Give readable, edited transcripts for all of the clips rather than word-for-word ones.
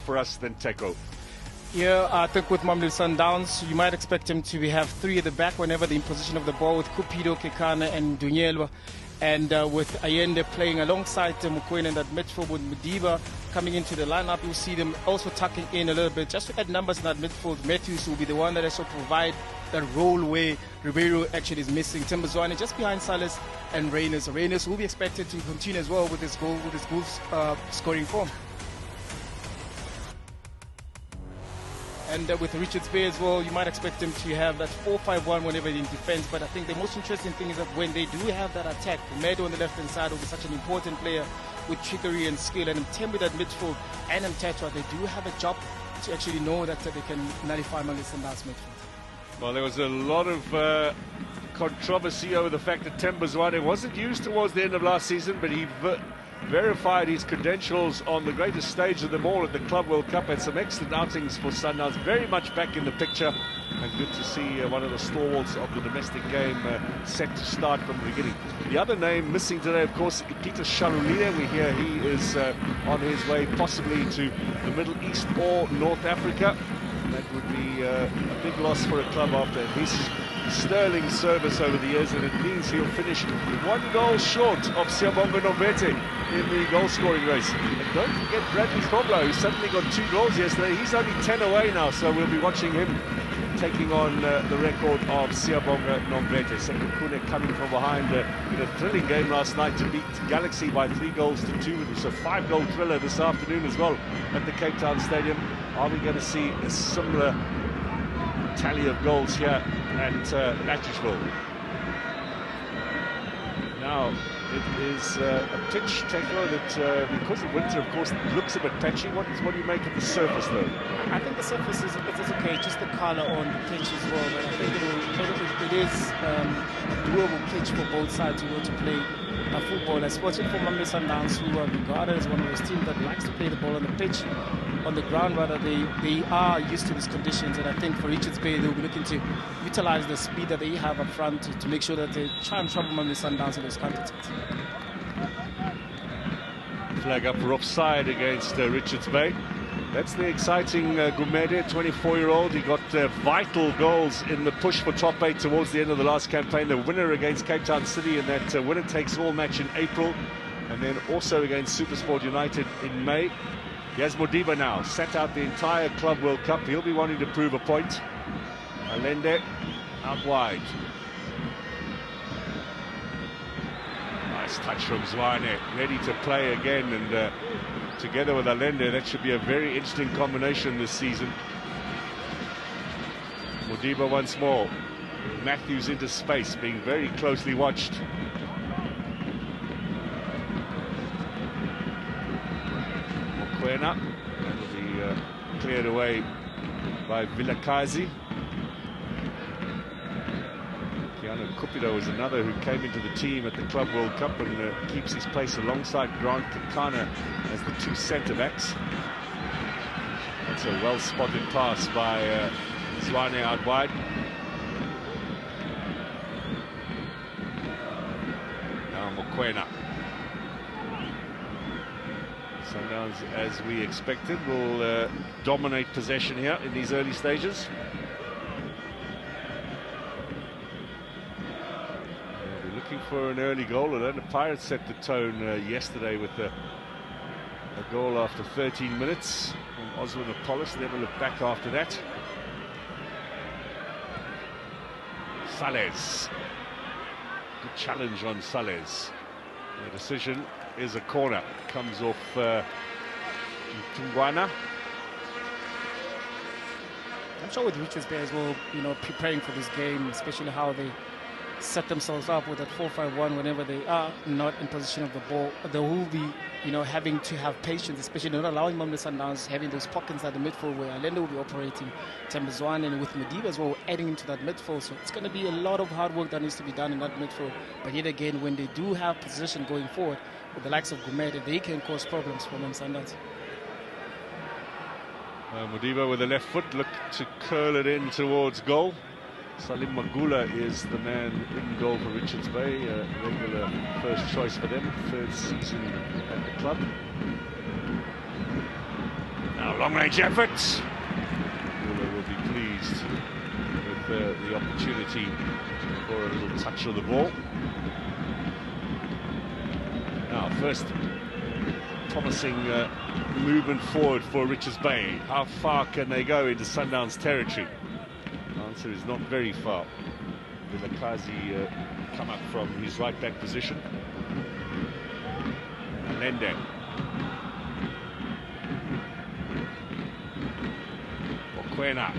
for us than Teko. Yeah, I think with Mamelodi Sundowns, you might expect him to have three at the back whenever they're in position of the ball, with Cupido, Kekana and Dunyelwa. And with Allende playing alongside Mokoena in that midfield, with Modiba coming into the lineup, you'll see them also tucking in a little bit. Just to add numbers in that midfield, Matthews will be the one that also provide that role where Ribeiro actually is missing. Tembazwane just behind Salas and Reyners. Reyners will be expected to continue as well with his goal scoring form. And with Richards Bay as well, you might expect them to have that 4-5-1 whenever they're in defense. But I think the most interesting thing is that when they do have that attack, Medo on the left-hand side will be such an important player with trickery and skill. And Mtembe that midfield and Mtetwa, they do have a job to actually know that they can nullify Mamelodi Sundowns midfield. Well, there was a lot of controversy over the fact that Tembazwane wasn't used towards the end of last season, but he verified his credentials on the greatest stage of them all at the Club World Cup. Had some excellent outings for Sundowns, very much back in the picture, and good to see one of the stalwarts of the domestic game set to start from the beginning. The other name missing today, of course, Peter Shalulile. We hear he is on his way possibly to the Middle East or North Africa. That would be a big loss for a club after his sterling service over the years, and it means he'll finish 1 goal short of Siyabonga Nombete in the goal-scoring race. And don't forget Bradley Kobla, who suddenly got 2 goals yesterday. He's only 10 away now, so we'll be watching him taking on the record of Siyabonga Nombete. Sekukune coming from behind in a thrilling game last night to beat Galaxy by 3 goals to 2. It was a 5-goal thriller this afternoon as well at the Cape Town Stadium. Are we going to see a similar tally of goals here at Latchville? Now, it is a pitch, Teko, that because of winter, of course, looks a bit patchy. What do you make of the surface, though? I think the surface is okay, just the colour on the pitch as well. But I think it is a doable pitch for both sides who want to play football, especially for Mamelodi Sundowns, who are regarded as one of those teams that likes to play the ball on the pitch. On the ground, rather, they are used to these conditions, and I think for Richards Bay, they'll be looking to utilize the speed that they have up front to make sure that they try and trouble Mamelodi Sundowns in those counter-attacks. Flag up for offside against Richards Bay. That's the exciting Gumede, 24-year-old. He got vital goals in the push for top 8 towards the end of the last campaign. The winner against Cape Town City in that winner-takes-all match in April, and then also against Supersport United in May. Here's Modiba now, sat out the entire Club World Cup. He'll be wanting to prove a point. Allende out wide. Nice touch from Zwane, ready to play again, and together with Allende, that should be a very interesting combination this season. Modiba once more. Matthews into space, being very closely watched. Mokoena, that'll be cleared away by Vilakazi. Keanu Cupido is another who came into the team at the Club World Cup and keeps his place alongside Grant Kekana as the 2 centre-backs. That's a well-spotted pass by Zwane out wide. Now Mokoena. Sundowns, as we expected, will dominate possession here in these early stages. They'll be looking for an early goal, and then the Pirates set the tone yesterday with a goal after 13 minutes from Oswin Apollos. Never looked back after that. Sales. Good challenge on Sales. The decision is a corner. Comes off Tungwana. I'm sure with Richards Bay as well, preparing for this game, especially how they set themselves up with that 4-5-1 whenever they are not in position of the ball. They will be, having to have patience, especially not allowing Mamelodi Sundowns having those pockets at the midfield where Allende will be operating, Tembazwane, and with Modiba as well adding into that midfield. So it's going to be a lot of hard work that needs to be done in that midfield. But yet again, when they do have position going forward, with the likes of Gumede, they can cause problems for Mamelodi Sundowns. Modiba with the left foot, look to curl it in towards goal. Salim Magula is the man in goal for Richards Bay, regular first choice for them, 3rd season at the club. Now long-range effort. Muller will be pleased with the opportunity for a little touch of the ball. Now, first promising movement forward for Richards Bay. How far can they go into Sundowns territory? The answer is not very far. Vilakazi come up from his right back position. Alende. Mokoena.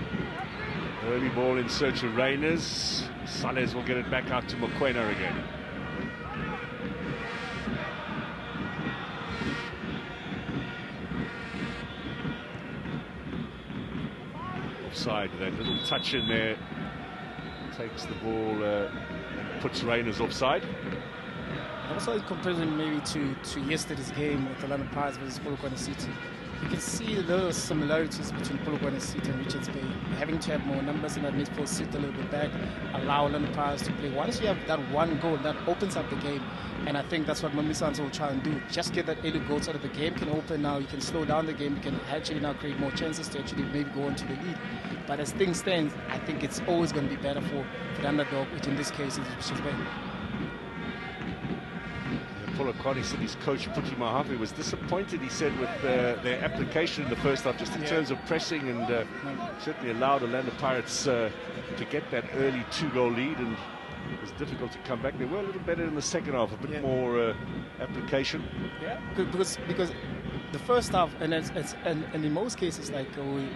Early ball in search of Reyners. Sales will get it back out to Mokoena again. Offside, that little touch in there takes the ball and puts Reyners offside. Also in comparison maybe to yesterday's game with Orlando Pirates versus Polokwane City, you can see the little similarities between Polokwane City and Richards Bay. Having to have more numbers in that midfield, sit a little bit back, allow Orlando Pirates to play. Once you have that one goal, that opens up the game. And I think that's what Mamelodi will try and do. Just get that early goal so that the game can open now. You can slow down the game. You can actually now create more chances to actually maybe go into the lead. But as things stand, I think it's always going to be better for the underdog, which in this case is Richards Bay. Polokwane City's coach Puti Mahafi was disappointed, he said, with their application in the first half, just in terms of pressing, and certainly allowed Orlando Pirates to get that early 2-goal lead, and it was difficult to come back. They were a little better in the second half, a bit more application. Yeah, because the first half, and in most cases, like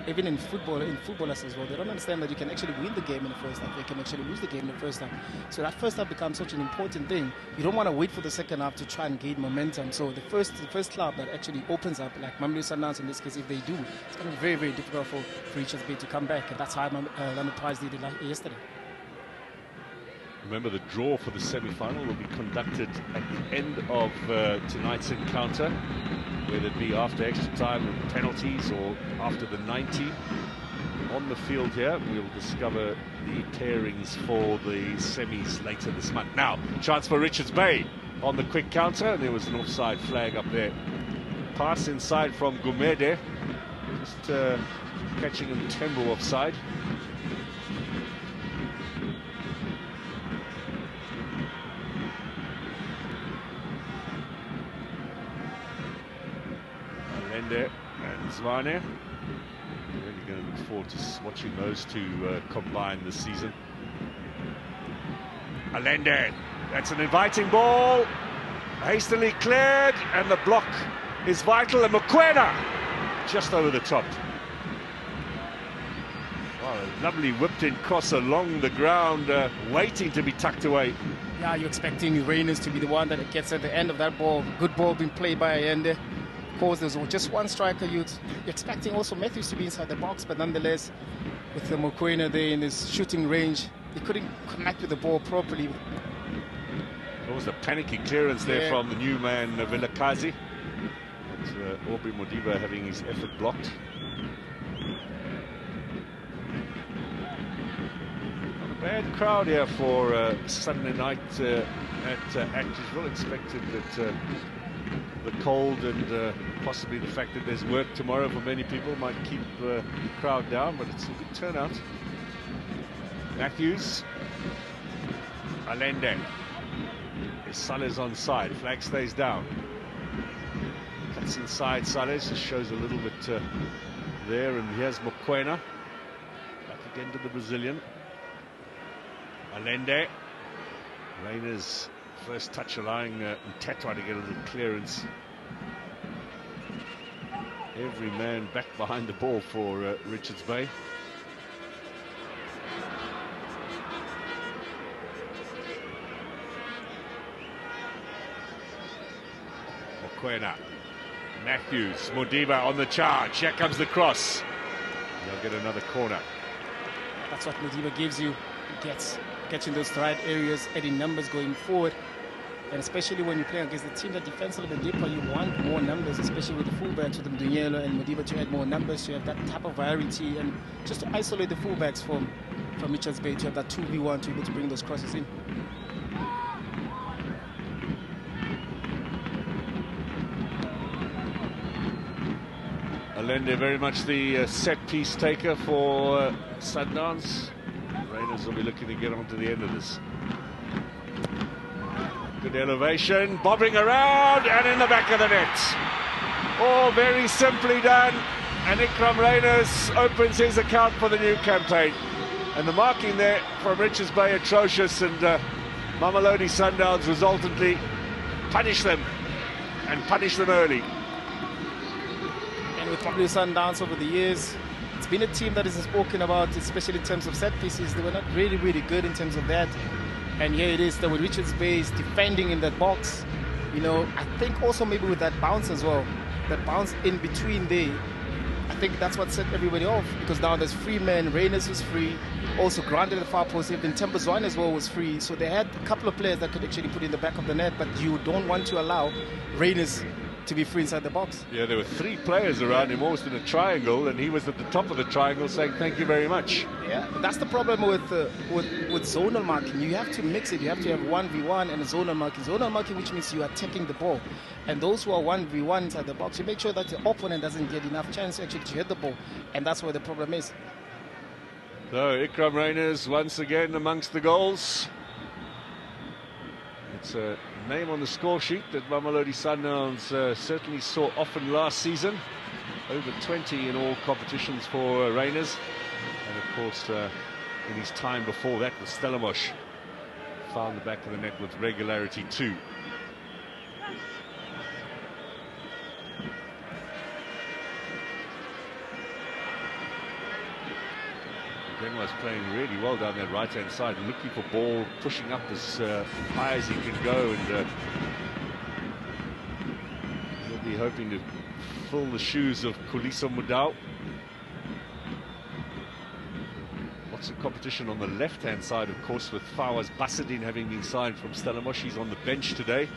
even in footballers as well, they don't understand that you can actually win the game in the first half. They can actually lose the game in the first half. So that first half becomes such an important thing. You don't want to wait for the second half to try and gain momentum. So the first club that actually opens up, like Mamelodi Sundowns in this case, if they do, it's going to be very, very difficult for Richards Bay to come back. And that's how Orlando Pirates did it yesterday. Remember, the draw for the semi-final will be conducted at the end of tonight's encounter, whether it be after extra time and penalties or after the 90. On the field here, we'll discover the pairings for the semis later this month. Now, chance for Richards Bay on the quick counter. There was an offside flag up there. Pass inside from Gumede, just catching him Tembo offside. And Zwane. Really going to look forward to watching those two combine this season. Alende, that's an inviting ball, hastily cleared, and the block is vital, and Mokoena just over the top. Wow, a lovely whipped-in cross along the ground, waiting to be tucked away. Yeah, you're expecting Reyners to be the one that gets at the end of that ball. Good ball being played by Allende. Of course, there's just one striker. You're expecting also Matthews to be inside the box, but nonetheless, with the Mokoena there in his shooting range, he couldn't connect with the ball properly. What was a panicky clearance there from the new man, Vilakazi. Aubrey Modiba having his effort blocked. Not a bad crowd here for Sunday night at Actors. Expected that the cold and possibly the fact that there's work tomorrow for many people might keep the crowd down, but it's a good turnout. Matthews, Alende, Sales on side, flag stays down. Cuts inside, Sales just shows a little bit there, and here's Mokoena. Back again to the Brazilian. Alende, Reyners. First touch allowing Mtetwa to get a little clearance. Every man back behind the ball for Richards Bay. Mokoena, Matthews, Modiba on the charge. Here comes the cross. They'll get another corner. That's what Modiba gives you. He gets catching those right areas, adding numbers going forward. And especially when you're playing against a team that defends a little bit deeper, you want more numbers, especially with the fullbacks, with Mdunyelo and Modiba, to add more numbers, to have that type of variety, and just to isolate the fullbacks from Richards Bay, to have that 2v1 to be able to bring those crosses in. Allende very much the set-piece taker for Sundowns. Raiders will be looking to get on to the end of this. Good elevation, bobbing around, and in the back of the net. All very simply done, and Ikram Rainers opens his account for the new campaign. And the marking there from Richards Bay atrocious, and Mamelodi Sundowns resultantly punish them, and punish them early. And with Mamelodi Sundowns over the years, it's been a team that is spoken about, especially in terms of set pieces. They were not really good in terms of that. And here it is, that with Richards Bay is defending in that box. You know, I think also maybe with that bounce as well, that bounce in between there, I think that's what set everybody off, because now there's free men. Rainers was free, also granted the far post, even Tembazwane as well was free. So they had a couple of players that could actually put in the back of the net, but you don't want to allow Rainers to be free inside the box. Yeah, there were 3 players around him, almost in a triangle, and he was at the top of the triangle saying thank you very much. Yeah, that's the problem with zonal marking. You have to mix it. You have to have 1v1 and a zonal marking. Zonal marking, which means you are taking the ball, and those who are 1v1 inside the box, you make sure that the opponent doesn't get enough chance actually to hit the ball, and that's where the problem is. So Ikram Rainers once again amongst the goals. It's a name on the score sheet that Mamelodi Sundowns certainly saw often last season. Over 20 in all competitions for Rainers. And of course, in his time before that with Stellenbosch, found the back of the net with regularity too. Was playing really well down that right-hand side, looking for ball, pushing up as high as he can go, and he'll be hoping to fill the shoes of Kuliso Mudau. Lots of competition on the left-hand side, of course, with Fawaz Basadin having been signed from Stellenbosch. He's on the bench today.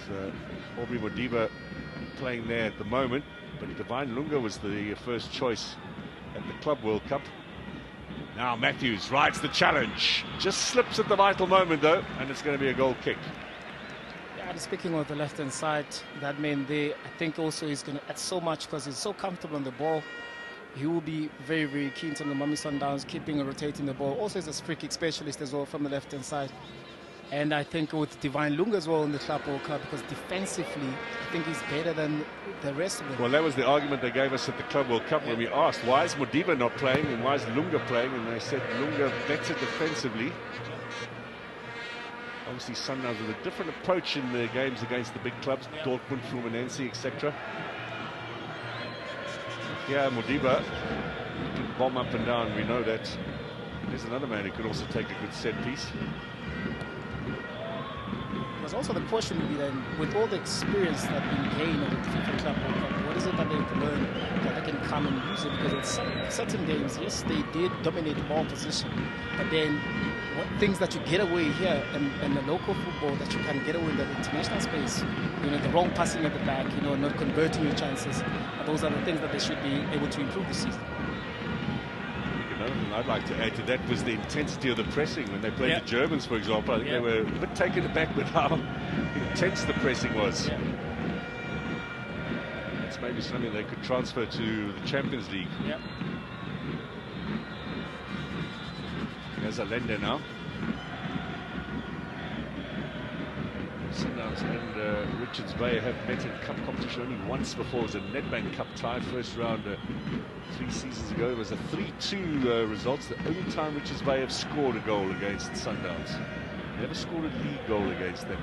So Aubrey Modiba playing there at the moment, but Divine Lunga was the first choice at the Club World Cup. Now Matthews rides the challenge, just slips at the vital moment though, and it's going to be a goal kick. Yeah, speaking of the left-hand side, that man there, I think also he's going to add so much because he's so comfortable on the ball. He will be very keen to the Mamelodi Sundowns, keeping and rotating the ball. Also, he's a free kick specialist as well from the left-hand side. And I think with Divine Lunga as well in the Club World Cup, because defensively, I think he's better than the rest of them. Well, that was the argument they gave us at the Club World Cup when we asked, why is Modiba not playing and why is Lunga playing? And they said Lunga better defensively. Obviously, Sundowns with a different approach in their games against the big clubs, Dortmund, Fluminense, etc. Yeah, Modiba can bomb up and down, we know that. There's another man who could also take a good set piece. Because also the question would be then, with all the experience that been gained over the FIFA Club World Cup, what is it that they have learned that they can come and use it? Because in certain games, yes, they did dominate the ball position, but then what things that you get away here in the local football that you can get away in the international space, you know, the wrong passing at the back, you know, not converting your chances, those are the things that they should be able to improve this season. Another thing I'd like to add to that was the intensity of the pressing. When they played the Germans, for example, I think they were a bit taken aback with how intense the pressing was. It's maybe something they could transfer to the Champions League. There's Allende now. Sundowns and Richards Bay have met in cup competition only once before. It was a Nedbank Cup tie, first round 3 seasons ago. It was a 3-2 results. The only time Richards Bay have scored a goal against Sundowns. Never scored a league goal against them.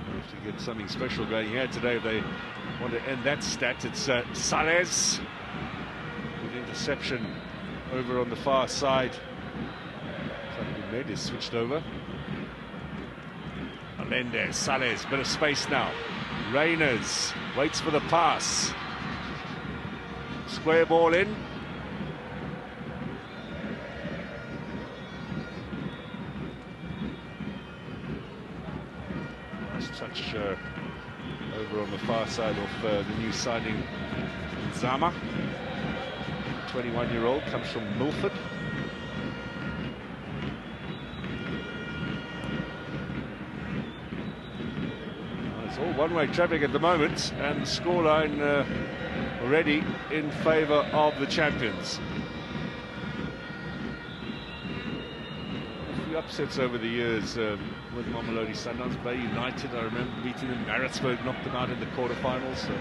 They have to get something special going here today if they want to end that stat. It's Salez. Good interception over on the far side. Is switched over. Allende, Salez, bit of space now. Rainers waits for the pass. Square ball in. Nice touch over on the far side of the new signing, Zama. 21-year-old, comes from Milford. It's all one-way traffic at the moment, and the scoreline already in favour of the champions. A few upsets over the years with Mamelodi Sundowns. Bay United, I remember beating them. Maritzburg knocked them out in the quarterfinals. So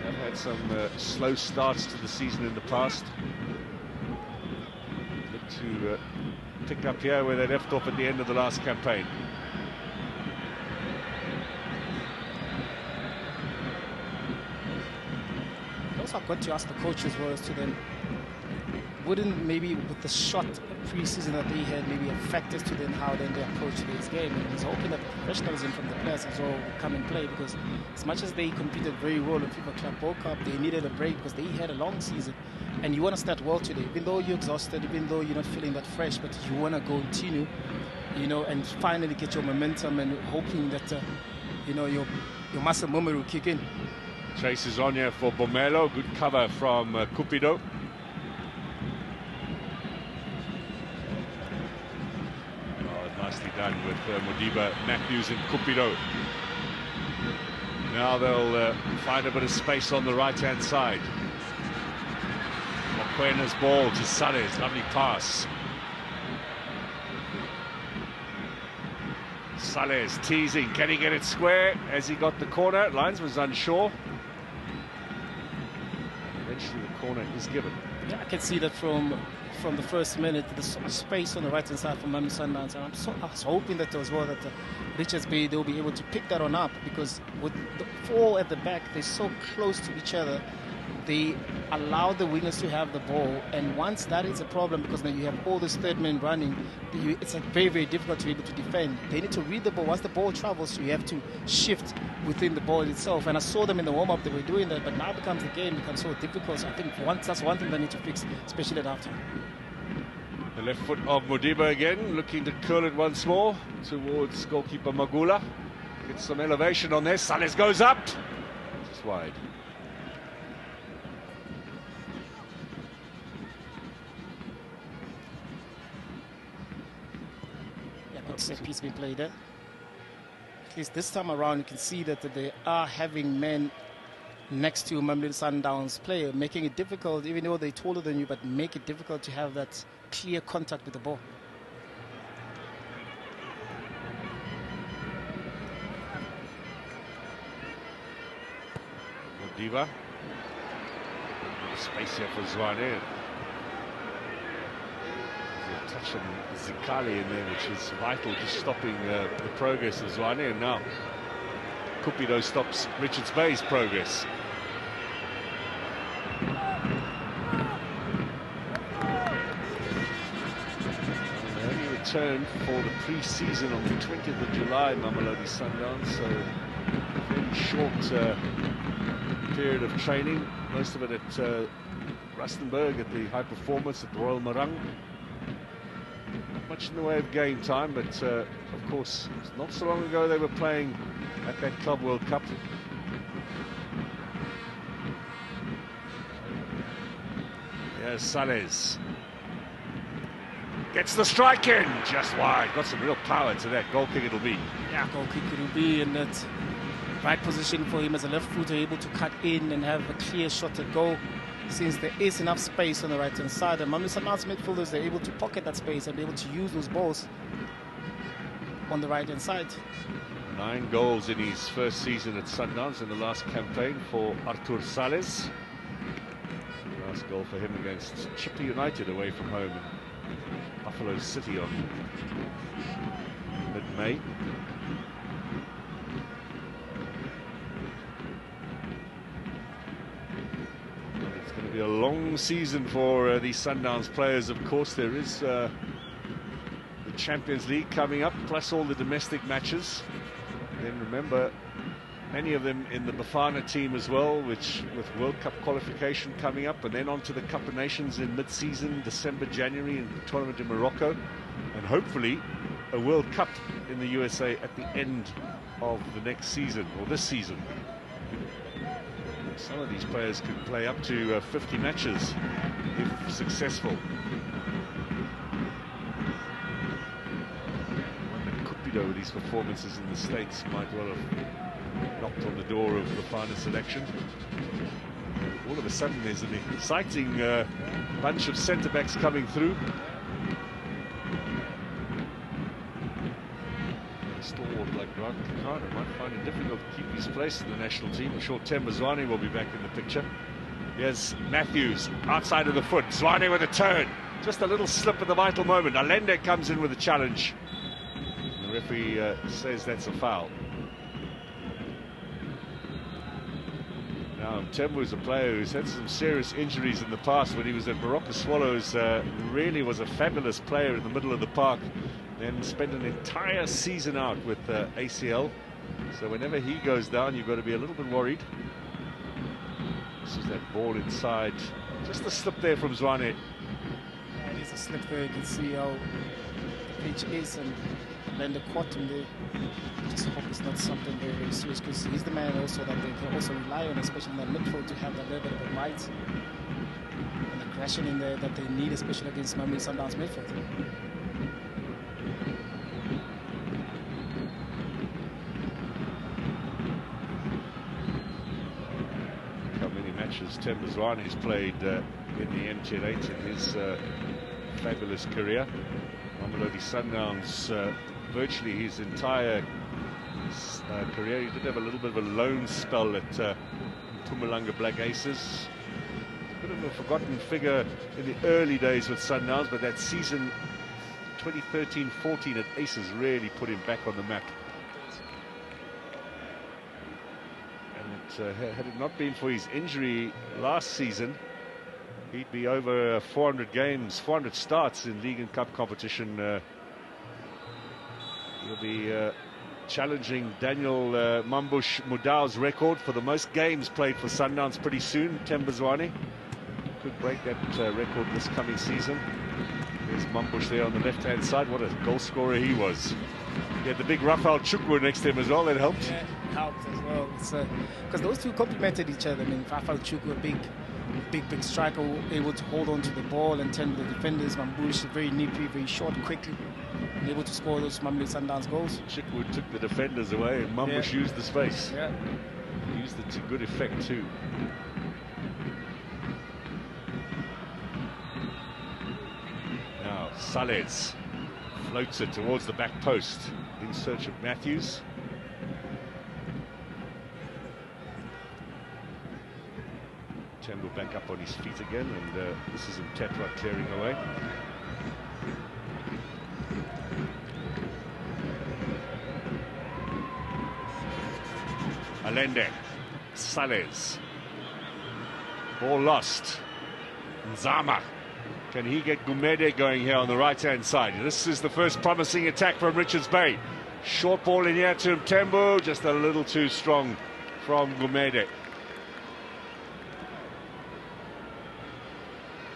they've had some slow starts to the season in the past. Look to pick up here where they left off at the end of the last campaign. Also, I've got to ask the coach as well as to them, wouldn't maybe with the short pre-season that they had maybe affect us to then how then they approach this game? And he's hoping that the professionalism from the players as well will come and play, because as much as they competed very well in FIFA Club World Cup, they needed a break because they had a long season, and you want to start well today, even though you're exhausted, even though you're not feeling that fresh, but you want to continue, you know, and finally get your momentum, and hoping that you know, your muscle memory will kick in. Traces on here for Bomelo. Good cover from Cupido. Oh, nicely done with Modiba, Matthews and Cupido. Now they'll find a bit of space on the right-hand side. Mokoena's ball to Sales. Lovely pass. Sales teasing. Can he get it square as he got the corner? Linesman's unsure. Eventually the corner is given. Yeah, I can see that from the first minute. There's so much space on the right hand side for Mamelodi Sundowns, and I was hoping that as well that Richards Bay, they'll be able to pick that one up, because with the four at the back, they're so close to each other. They allow the wingers to have the ball, and once that is a problem, because now you have all this third man running, it's very, very difficult to be able to defend. They need to read the ball. Once the ball travels, you have to shift within the ball itself, and I saw them in the warm-up, they were doing that, but now becomes the game becomes so difficult. So I think that's one thing they need to fix, especially at halftime. The left foot of Modiba again, looking to curl it once more towards goalkeeper Magula. Gets some elevation on there. Sales goes up, just wide. Set piece being played there. At least this time around, you can see that they are having men next to Mamelodi Sundowns player, making it difficult, even though they're taller than you, but make it difficult to have that clear contact with the ball. Modiba. Space here for Zwane. Touch on Zikali in there, which is vital, just stopping the progress of Zwane, and now Cupido stops Richards Bay's progress. They only returned for the pre-season on the 20th of July, Mamelodi Sundowns, so a very short period of training, most of it at Rustenburg at the High Performance at the Royal Marang. Not much in the way of game time, but of course, not so long ago they were playing at that Club World Cup. Here's Sales. Gets the strike in, just wide. Got some real power to that. Goal kick it'll be. Yeah, goal kick it'll be, in that right position for him as a left footer, able to cut in and have a clear shot at goal, since there is enough space on the right hand side, and Mamelodi Sundowns midfielders, they're able to pocket that space and be able to use those balls on the right hand side. 9 goals in his first season at Sundowns in the last campaign for Artur Sales. Last goal for him against Chipper United away from home in Buffalo City on mid-May. Be a long season for these Sundowns players. Of course, there is the Champions League coming up, plus all the domestic matches. Then remember, many of them in the Bafana team as well, which with World Cup qualification coming up, and then on to the Cup of Nations in mid-season, December, January, and the tournament in Morocco, and hopefully a World Cup in the USA at the end of the next season, or this season. Some of these players could play up to 50 matches if successful. Cupido with his performances in the States might well have knocked on the door of the final selection. All of a sudden there's an exciting bunch of centre-backs coming through. Stalwart like Grant Kekana might find it difficult to keep his place in the national team. I'm sure Themba Zwane will be back in the picture. Here's Matthews, outside of the foot. Zwane with a turn. Just a little slip at the vital moment. Allende comes in with a challenge. The referee says that's a foul. Now, Themba is a player who's had some serious injuries in the past. When he was at Baroka Swallows, really was a fabulous player in the middle of the park. Then spent an entire season out with ACL. So whenever he goes down, you've got to be a little bit worried. This is that ball inside. Just a slip there from Zwane. Yeah, it is a slip there. You can see how the pitch is, and then the caught him there. Just hope it's not something very, very serious, because he's the man also that they can also rely on, especially in that midfield, to have that little bit of a bite and aggression in there that they need, especially against Mamelodi Sundowns midfield. Themba Zwane has played in the MTN 8 in his fabulous career. Mamelodi Sundowns, virtually his entire career. He did have a little bit of a loan spell at Mpumalanga Black Aces. A bit of a forgotten figure in the early days with Sundowns, but that season 2013-14 at Aces really put him back on the map. Had it not been for his injury last season, he'd be over 400 games, 400 starts in league and cup competition. He'll be challenging Daniel Mambush Mudau's record for the most games played for Sundowns pretty soon. Themba Zwane could break that record this coming season. There's Mambush there on the left-hand side. What a goal scorer he was. He had the big Rafael Chukwu next to him as well. That helped. Yeah, it helped as well. Because those two complemented each other. I mean, Rafael Chukwu, a big striker, able to hold on to the ball and turn the defenders. Mambush, very nippy, very short, quickly, and able to score those Mamelodi Sundowns goals. Chukwu took the defenders away, and Mambush used the space. Yeah. He used it to good effect too. Now Salez floats it towards the back post in search of Matthews. Themba back up on his feet again, and this is Tetra clearing away. Allende, Salez, ball lost. Nzama, can he get Gumede going here on the right-hand side? This is the first promising attack from Richards Bay. Short ball in here to Themba, just a little too strong from Gumede.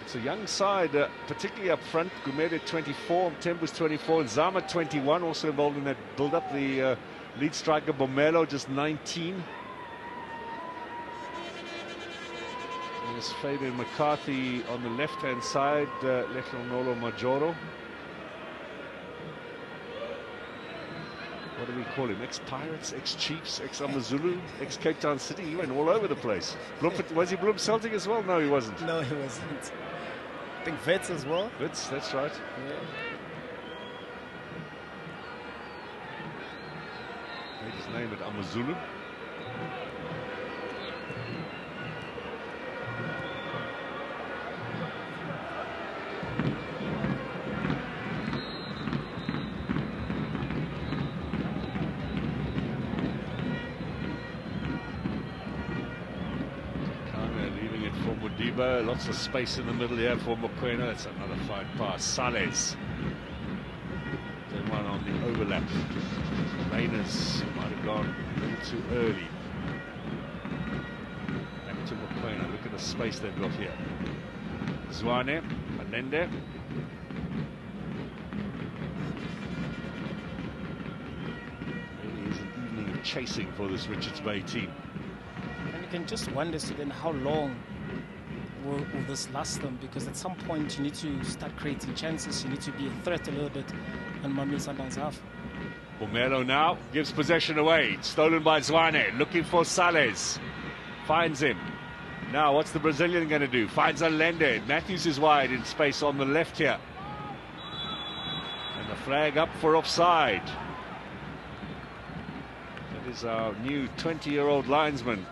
It's a young side, particularly up front. Gumede 24, Themba's 24, and Zama 21, also involved in that build-up. The lead striker Bomelo just 19. There's Fabian McCarthy on the left-hand side, Lekonolo Majoro. What do we call him? Ex-Pirates, ex-Chiefs, ex-Amazulu, ex-Cape Town City. He went all over the place. Was he Bloem Celtic as well? No, he wasn't. No, he wasn't. I think Wits as well. Wits, that's right. Yeah. Made his name at Amazulu. Lots of space in the middle here for Mokoena. That's another fine pass. Salez. Then one on the overlap. Rayners might have gone a little too early. Back to Mokoena. Look at the space they've got here. Zwane, Allende. Really is an evening of chasing for this Richards Bay team. And you can just wonder, then, how long will this last them? Because at some point you need to start creating chances. You need to be a threat a little bit, and Mamelodi Sundowns have. Pomelo now gives possession away. Stolen by Zwane. Looking for Sales. Finds him. Now, what's the Brazilian going to do? Finds Allende. Matthews is wide in space on the left here. And the flag up for offside. That is our new 20-year-old linesman.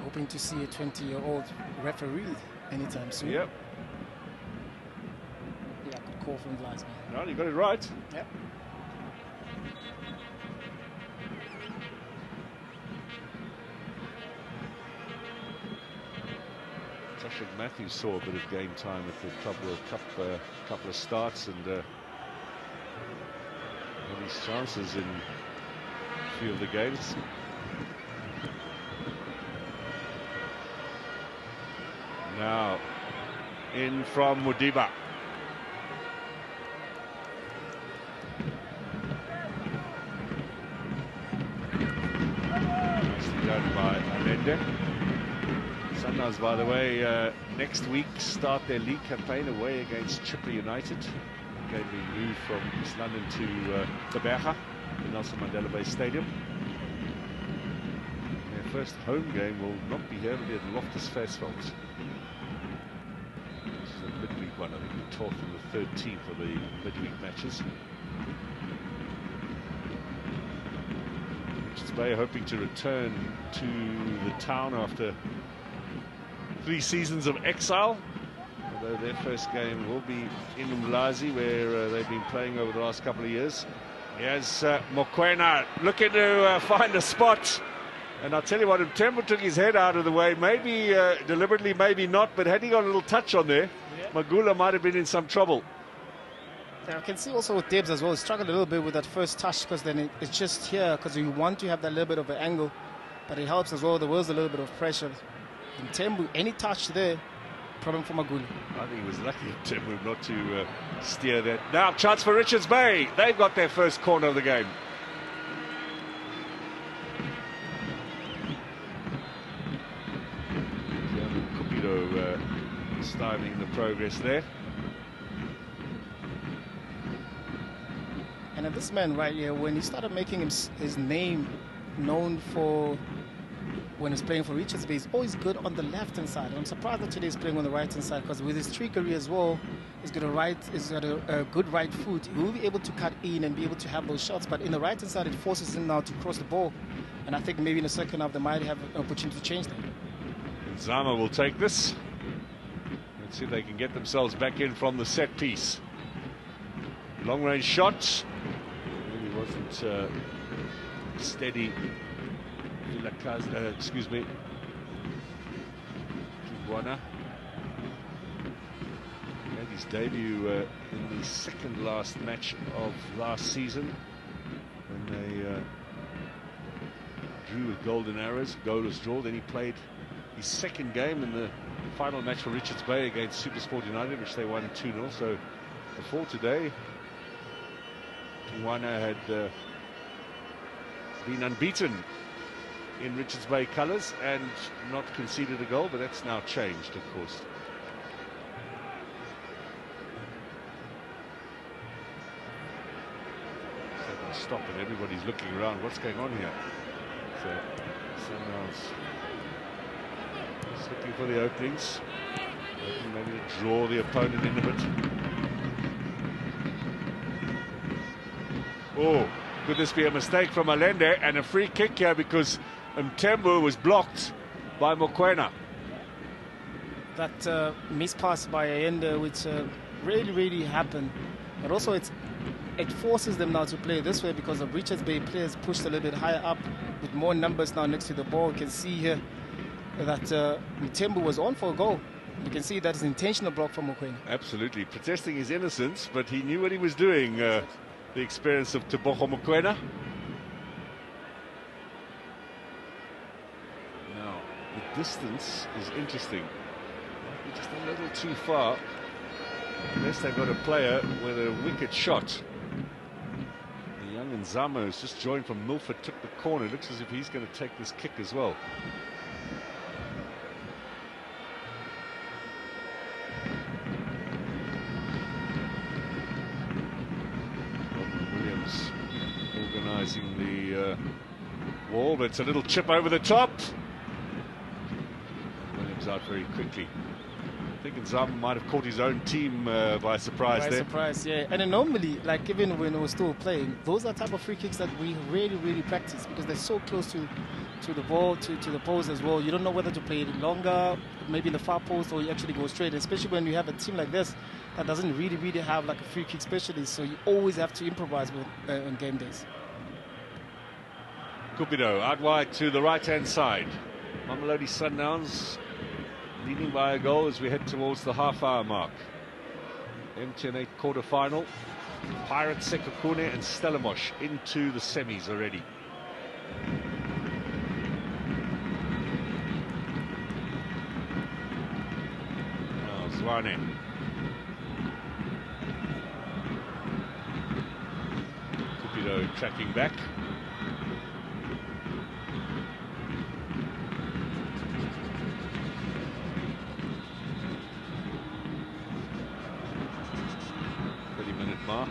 Hoping to see a 20-year-old referee anytime soon. Yep. Yeah, good call from the linesman. No, you got it right. Yep. Joshua Matthews saw a bit of game time at the Club World Cup, couple of starts, and had his chances in a few of the games. Now, in from Mudiba. Nicely done by Allende. Sundowns, by the way, next week start their league campaign away against Chipper United. The game being moved from East London to Gqeberha, the Nelson Mandela Bay Stadium. Their first home game will not be here, it'll be at Loftus Versfeld. This is a midweek one, I think the 12th and the 13th of the midweek matches. Richards Bay hoping to return to the town after 3 seasons of exile, although their first game will be in Umlazi, where they've been playing over the last couple of years. Here's Mokoena looking to find a spot, and I'll tell you what, if Temple took his head out of the way, maybe deliberately, maybe not, but had he got a little touch on there, Magula might have been in some trouble. Yeah, I can see also with Debs as well, he struggled a little bit with that first touch, because then it's just here, because you want to have that little bit of an angle, but it helps as well, there was a little bit of pressure. And Tembu, any touch there, problem for Magula. I think he was lucky of Tembu not to steer that. Now, chance for Richards Bay. They've got their first corner of the game. Cupido stymieing the progress there. And this man right here, when he started making his name known for when he's playing for Richards Bay, he's always good on the left-hand side. And I'm surprised that today he's playing on the right-hand side, because with his trickery as well, he's got a good right foot. He will be able to cut in and be able to have those shots, but in the right-hand side, it forces him now to cross the ball. And I think maybe in the second half, they might have an opportunity to change that. Zama will take this. Let's see if they can get themselves back in from the set piece. Long-range shot. Really wasn't steady. Excuse me. Tubuana had his debut in the second last match of last season when they drew with Golden Arrows, goalless draw. Then he played his second game in the final match for Richards Bay against Supersport United, which they won 2-0. So before today, Tubuana had been unbeaten in Richards Bay colours and not conceded a goal, but that's now changed, of course. Second stop, and everybody's looking around. What's going on here? So, Sundowns just looking for the openings, hoping maybe to draw the opponent in a bit. Oh, could this be a mistake from Allende and a free kick here, because Mtembu was blocked by Mokoena. That mispass by Allende, which really happened, but also it forces them now to play this way, because of Richards Bay players pushed a little bit higher up with more numbers now next to the ball. You can see here that Mtembu was on for a goal. You can see that's an intentional block from Mokoena. Absolutely, protesting his innocence, but he knew what he was doing. The experience of Tebogo Mokoena. Now, the distance is interesting. Might be just a little too far, unless they've got a player with a wicked shot. The young Nzama, who's just joined from Milford, took the corner. Looks as if he's going to take this kick as well. ball, but it's a little chip over the top. Williams out very quickly. I think Nzama might have caught his own team by surprise there. By surprise, yeah. And then normally, like even when we're still playing, those are type of free kicks that we really practice because they're so close to the ball, to the post as well. You don't know whether to play it longer, maybe in the far post, or you actually go straight. Especially when you have a team like this that doesn't really have like a free kick specialist, so you always have to improvise with on game days. Cupido out wide to the right-hand side. Mamelodi Sundowns leading by a goal as we head towards the half-hour mark. MTN 8 quarter-final. Pirates, Sekhukhune and Stellenbosch into the semis already. Now Zwane. Cupido tracking back. Mark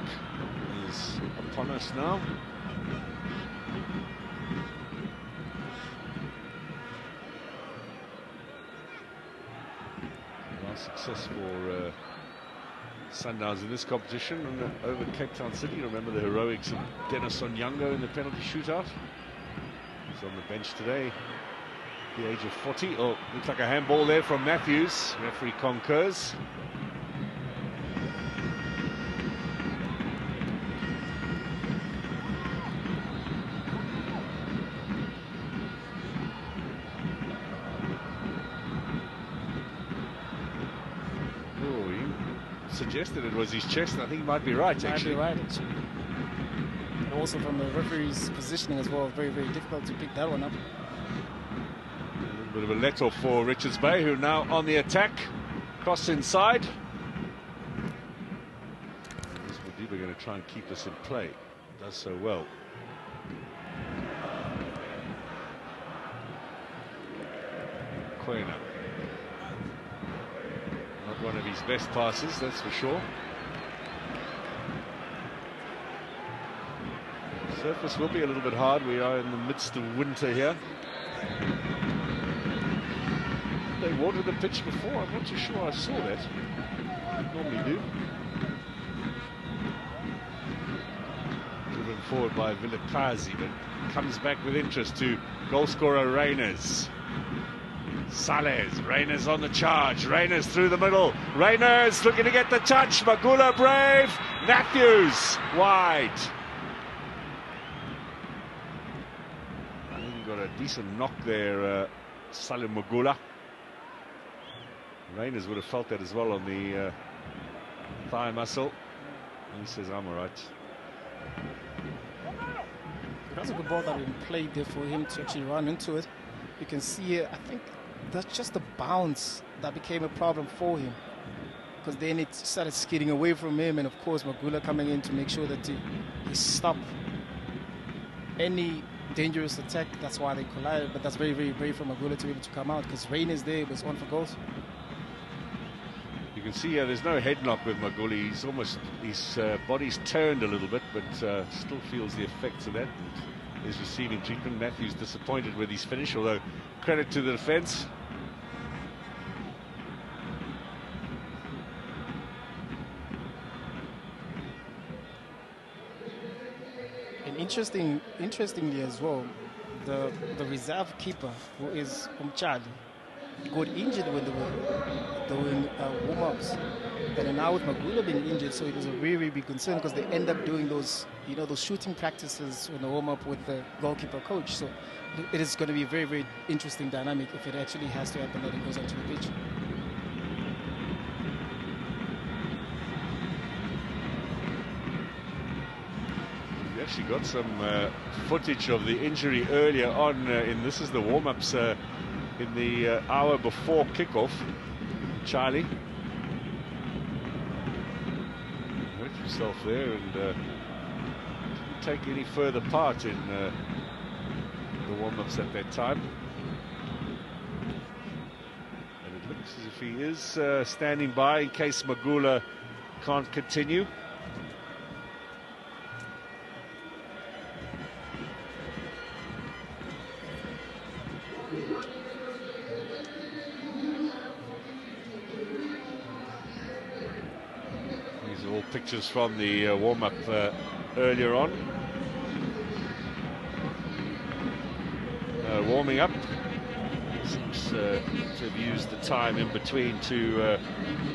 is upon us now. Last success for Sundowns in this competition over Cape Town City. Remember the heroics of Dennis Onyango in the penalty shootout. He's on the bench today at the age of 40. Oh, looks like a handball there from Matthews. Referee concurs. Suggested it was his chest. I think he might be right, actually. Might be right, actually. And also from the referee's positioning as well, very difficult to pick that one up. A little bit of a let-off for Richards Bay, who are now on the attack. Cross inside. Madiba going to try and keep this in play. Does so well. Quena. One of his best passes, that's for sure. Surface will be a little bit hard. We are in the midst of winter here. They watered the pitch before. I'm not too sure I saw that. They normally do. Driven forward by Vilakazi, but comes back with interest to goalscorer Reyners. Salles, Reyners on the charge, Reyners through the middle, Reyners looking to get the touch, Magula brave, Matthews wide. I think he got a decent knock there, Salim Magula. Reyners would have felt that as well on the thigh muscle. And he says, I'm all right. That's a good ball that we played there for him to actually run into it. You can see it, I think that's just the bounce that became a problem for him, because then it started skidding away from him, and of course Magula coming in to make sure that he stopped any dangerous attack. That's why they collided, but that's very brave for Magula to be able to come out, because Rain is there, was on for goals. You can see there's no head knock with Magula. He's almost, his body's turned a little bit, but still feels the effects of that. And is receiving treatment. Matthews disappointed with his finish, although credit to the defence. And interestingly as well, the reserve keeper, who is Umchali, got injured when they were doing warm-ups, and now with Magula being injured, so it was a very big concern, because they end up doing those, those shooting practices when they warm up with the goalkeeper coach. So it is going to be a very interesting dynamic if it actually has to happen that it goes onto the pitch. We actually got some footage of the injury earlier on this is the warm-ups in the hour before kickoff. Charlie hurt himself there and didn't take any further part in the warm-ups at that time. And it looks as if he is standing by in case Magula can't continue. These are all pictures from the warm-up earlier on. Warming up. Seems to have used the time in between to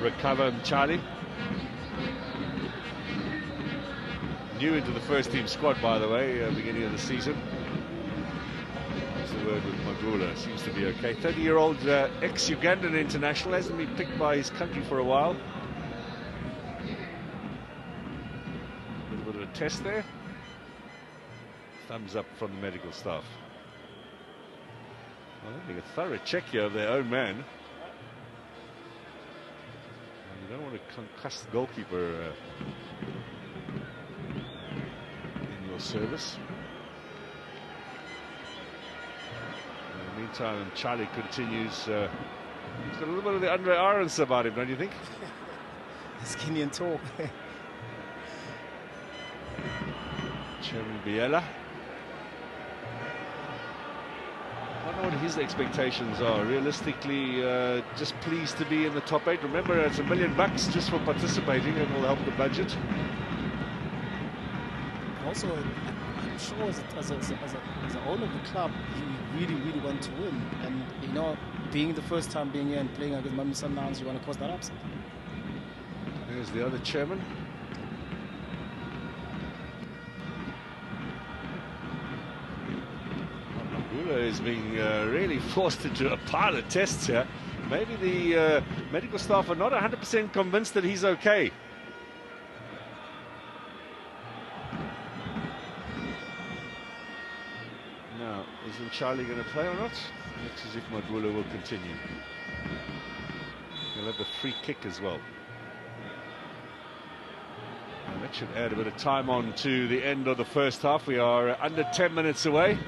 recover. Charlie. New into the first team squad, by the way, beginning of the season. What's the word with Magula? Seems to be okay. 30-year-old ex-Ugandan international, hasn't been picked by his country for a while. A little bit of a test there. Thumbs up from the medical staff. Well, I think a thorough check here of their own man. You don't want to concuss the goalkeeper in your service. In the meantime, Charlie continues. He's got a little bit of the Andre Arons about him, don't you think? Skinny and tall. Chairman Biela. I don't know what his expectations are. Realistically, just pleased to be in the top 8. Remember, it's $1 million just for participating, and will help the budget. Also, I'm sure as an owner of the club, you really want to win. And, you know, being the first time being here and playing against Mamelodi Sundowns, you want to cause that upset. There's the other chairman. Is being really forced into a pile of tests here. Maybe the medical staff are not 100% convinced that he's okay. Now, isn't Charlie going to play or not? Looks as if Magula will continue. He'll have the free kick as well. And that should add a bit of time on to the end of the first half. We are under 10 minutes away.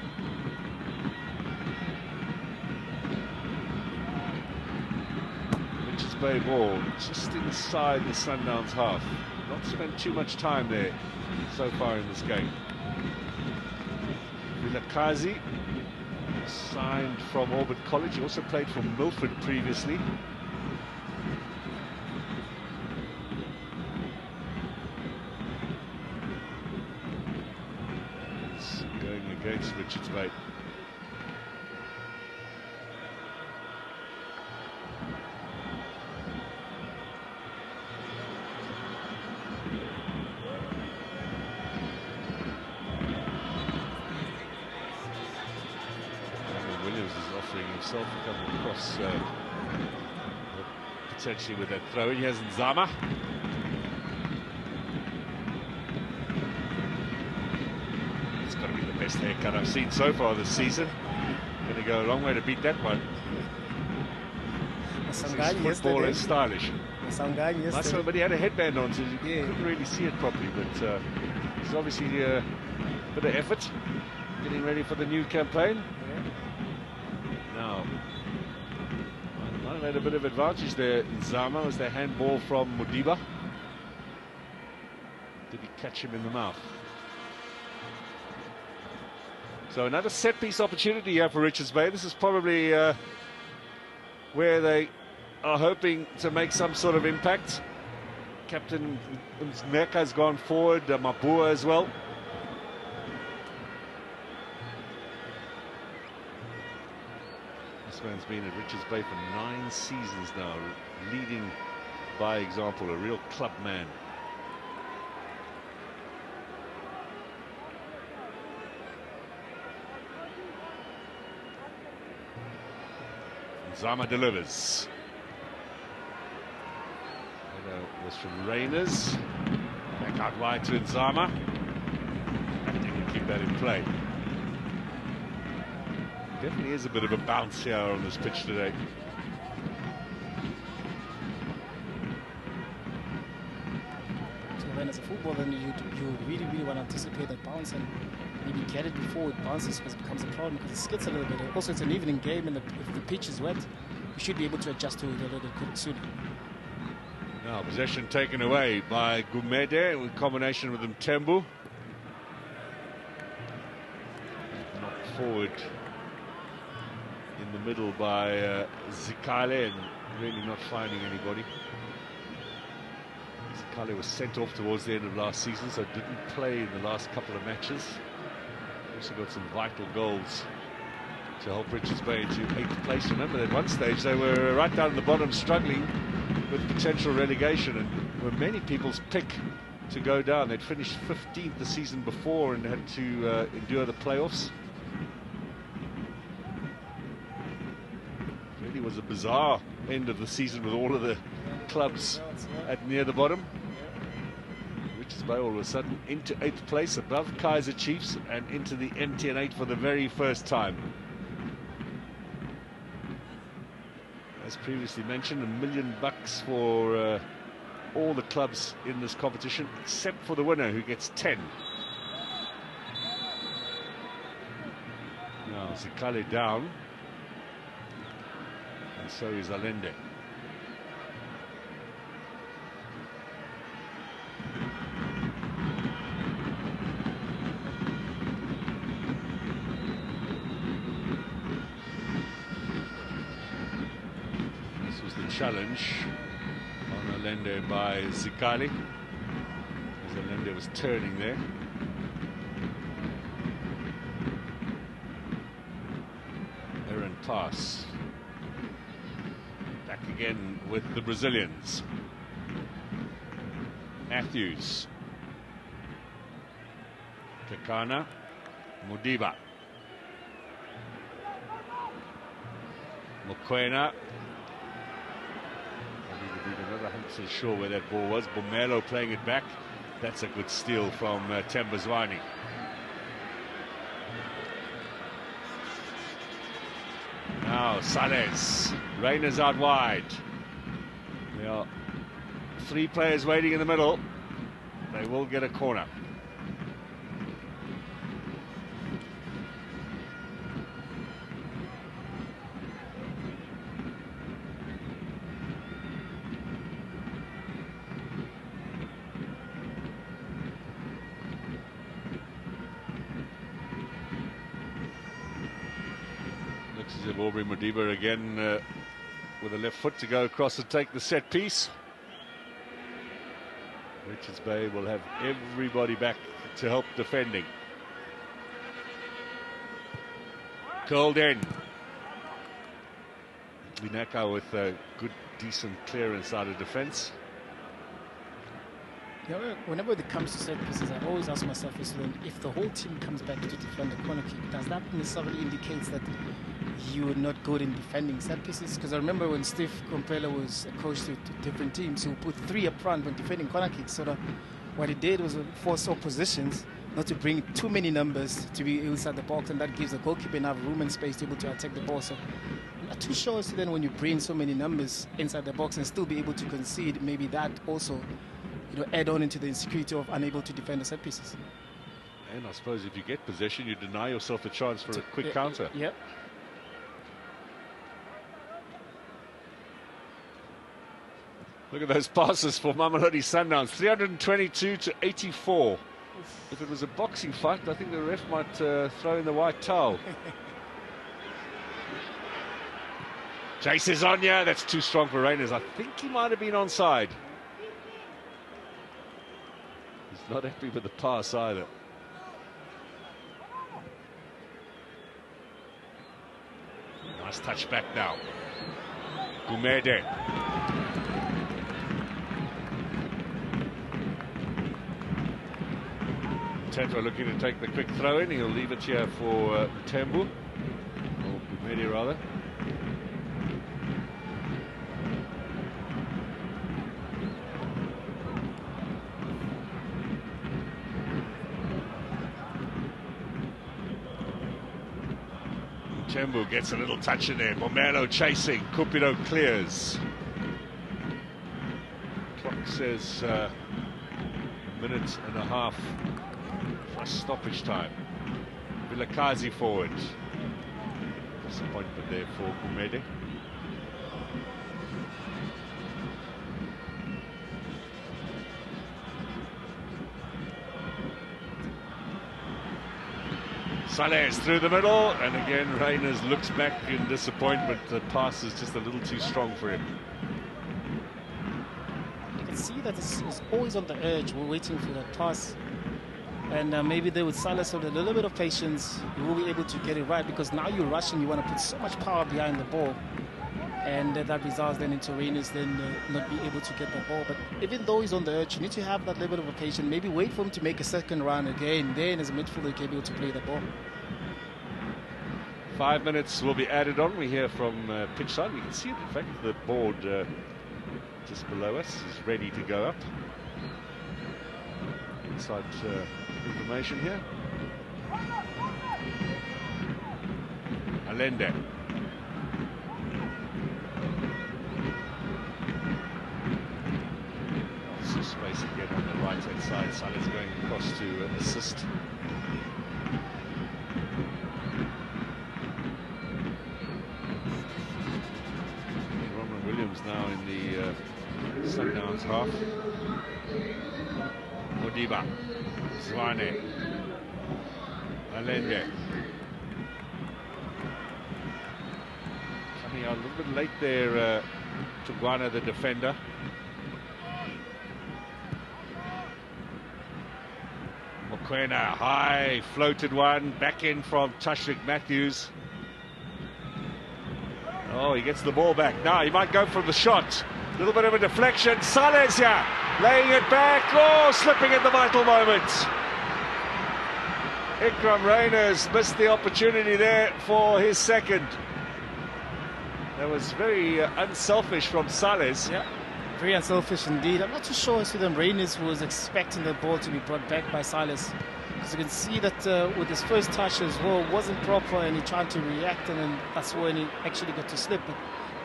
Bay ball just inside the Sundowns half. Not spent too much time there so far in this game. Vilakazi, signed from Orbit College. He also played for Milford previously. It's going against Richards Bay. Himself coming across potentially with that throw. He has Nzama. It's got to be the best haircut I've seen so far this season. Going to go a long way to beat that one. Football is stylish. Last time, but he had a headband on, so you couldn't really see it properly. But it's obviously a bit of effort getting ready for the new campaign. Now, I had a bit of advantage there. Nzama was the handball from Modiba. Did he catch him in the mouth? So another set-piece opportunity here for Richards Bay. This is probably where they are hoping to make some sort of impact. Captain Meka has gone forward, Mabua as well. This man's been at Richards Bay for 9 seasons now, leading by example, a real club man. Nzama delivers. Was from Rainers. Back out wide to Nzama. And they can keep that in play. Definitely is a bit of a bounce here on this pitch today. So then as a footballer, then you really want to anticipate that bounce and maybe get it before it bounces, because it becomes a problem, because it skids a little bit. Also, it's an evening game, and if the pitch is wet, you should be able to adjust to it a little bit sooner. Now, possession taken away by Gumede in combination with Mtembu. Knocked forward in in the middle by Zikale, and really not finding anybody. Zikale was sent off towards the end of last season, so didn't play in the last couple of matches. Also got some vital goals to help Richards Bay into 8th place. Remember, at one stage they were right down at the bottom, struggling with potential relegation, and were many people's pick to go down. They'd finished 15th the season before and had to endure the playoffs. Really was a bizarre end of the season with all of the clubs at near the bottom. Richards Bay all of a sudden into 8th place, above Kaizer Chiefs and into the MTN 8 for the very first time. As previously mentioned, $1 million for all the clubs in this competition, except for the winner, who gets 10. Now Zikale down, and so is Allende. Challenge on Allende by Zikale, as Allende was turning there. Errant pass. Back again with the Brazilians. Matthews. Kekana. Mudiba. Mokoena. I'm not 100% sure where that ball was. Bomelo playing it back. That's a good steal from Tembazwani. Now Sales. Reyna's out wide. There are 3 players waiting in the middle. They will get a corner. Aubrey Mudiba again with a left foot to go across and take the set piece. Richards Bay will have everybody back to help defending. Curled in. Lineka with a good, decent clearance out of defence. Yeah, whenever it comes to set pieces, I always ask myself, if the whole team comes back to defend the corner kick, does that necessarily indicate that you are not good in defending set pieces? Because I remember when Steve Kompela was a coach to different teams, he would put 3 up front when defending corner kicks. So what he did was force oppositions not to bring too many numbers to be inside the box, and that gives the goalkeeper enough room and space to be able to attack the ball. So I'm not too sure then when you bring so many numbers inside the box and still be able to concede, maybe that also add on into the insecurity of unable to defend the set pieces. And I suppose if you get possession, you deny yourself a chance for a quick counter. Yep. Look at those passes for Mamelodi Sundowns, 322 to 84. If it was a boxing fight, I think the ref might throw in the white towel. Chase is on, yeah, that's too strong for Reynas. I think he might have been onside. He's not happy with the pass either. Nice touch back now. Gumede. Tetwa looking to take the quick throw in. He'll leave it here for Tembu, or Gumede rather. Tembu gets a little touch in there. Bomelo chasing. Cupido clears. Clock says a minute and a half for stoppage time. Vilakazi forward. Disappointment there for Gumede. Saleh through the middle, and again Reyners looks back in disappointment. The pass is just a little too strong for him. You can see that it's always on the edge. We're waiting for that pass. And maybe there with Salas with a little bit of patience, you will be able to get it right, because now you're rushing, you want to put so much power behind the ball. And that results then into Reyners then not be able to get the ball. But even though he's on the edge, you need to have that little bit of a patience. Maybe wait for him to make a second run again. Then as a midfielder, you can be able to play the ball. 5 minutes will be added on. We hear from pitch side. We can see it, in fact, the board just below us is ready to go up. Inside information here. Allende. Some space again on the right hand side. Salah's going across to assist. Roman Williams now in the Sundowns half. Modiba, Zwane, Allende. Coming out a little bit late there, Tugwana, the defender. Mokoena, high, floated one, back in from Tashrik Matthews. Oh, he gets the ball back. Now he might go for the shot. A little bit of a deflection. Salezia laying it back. Oh, slipping at the vital moment. Ikram Reyners missed the opportunity there for his second. That was very unselfish from Sales. Yeah, very unselfish indeed. I'm not too sure as to them Reyners was expecting the ball to be brought back by Silas. Because you can see that with his first touch as well, wasn't proper, and he tried to react, and then that's when he actually got to slip. But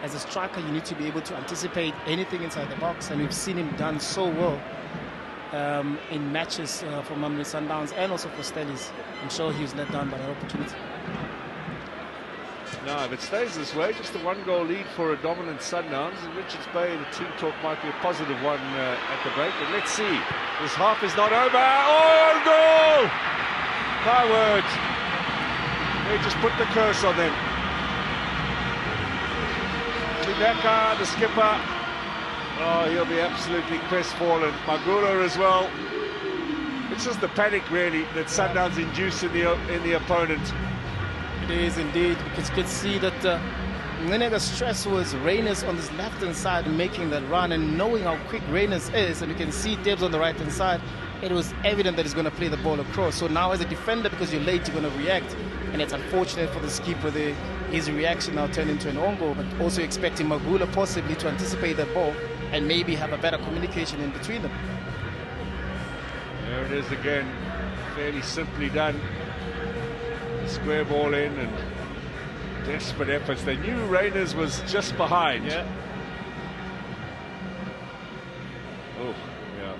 as a striker, you need to be able to anticipate anything inside the box, and we've seen him done so well in matches for Mamelodi Sundowns and also for Stellies. I'm sure he was let down by that opportunity. No, if it stays this way, just a one-goal lead for a dominant Sundowns. In Richards Bay, the team talk might be a positive one at the break, but let's see. This half is not over. Oh, goal! My word. They just put the curse on them. Luneka, the skipper. Oh, he'll be absolutely crestfallen. Magula as well. It's just the panic, really, that Sundowns induce in the opponent. It is indeed, because you can see that the stress was Reyners on this left-hand side making that run, and knowing how quick Reyners is, and you can see Debs on the right-hand side, it was evident that he's going to play the ball across. So now as a defender, because you're late, you're going to react, and it's unfortunate for the skipper there. His reaction now turned into an own goal, but also expecting Magula possibly to anticipate that ball and maybe have a better communication in between them. There it is again, fairly simply done. Square ball in and desperate efforts. They knew Reyners was just behind. Yeah. Oh, yeah.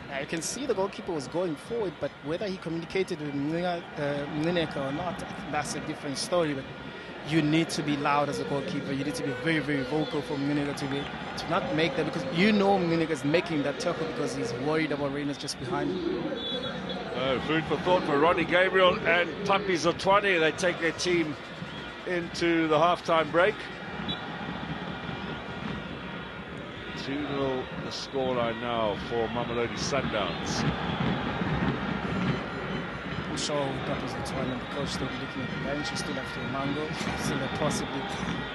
Now you can see the goalkeeper was going forward, but whether he communicated with Muneka or not, that's a different story. But you need to be loud as a goalkeeper. You need to be very, very vocal for Muneka to not make that, because you know Muneka is making that tackle because he's worried about Reyners just behind him. Food for thought for Ronnie Gabriel and Papi Zotwane. They take their team into the half-time break. 2-0 the scoreline now for Mamelodi Sundowns. I'm sure Papi Zotwane and the coach still be looking at the bench. You still have to Mango, still have possibly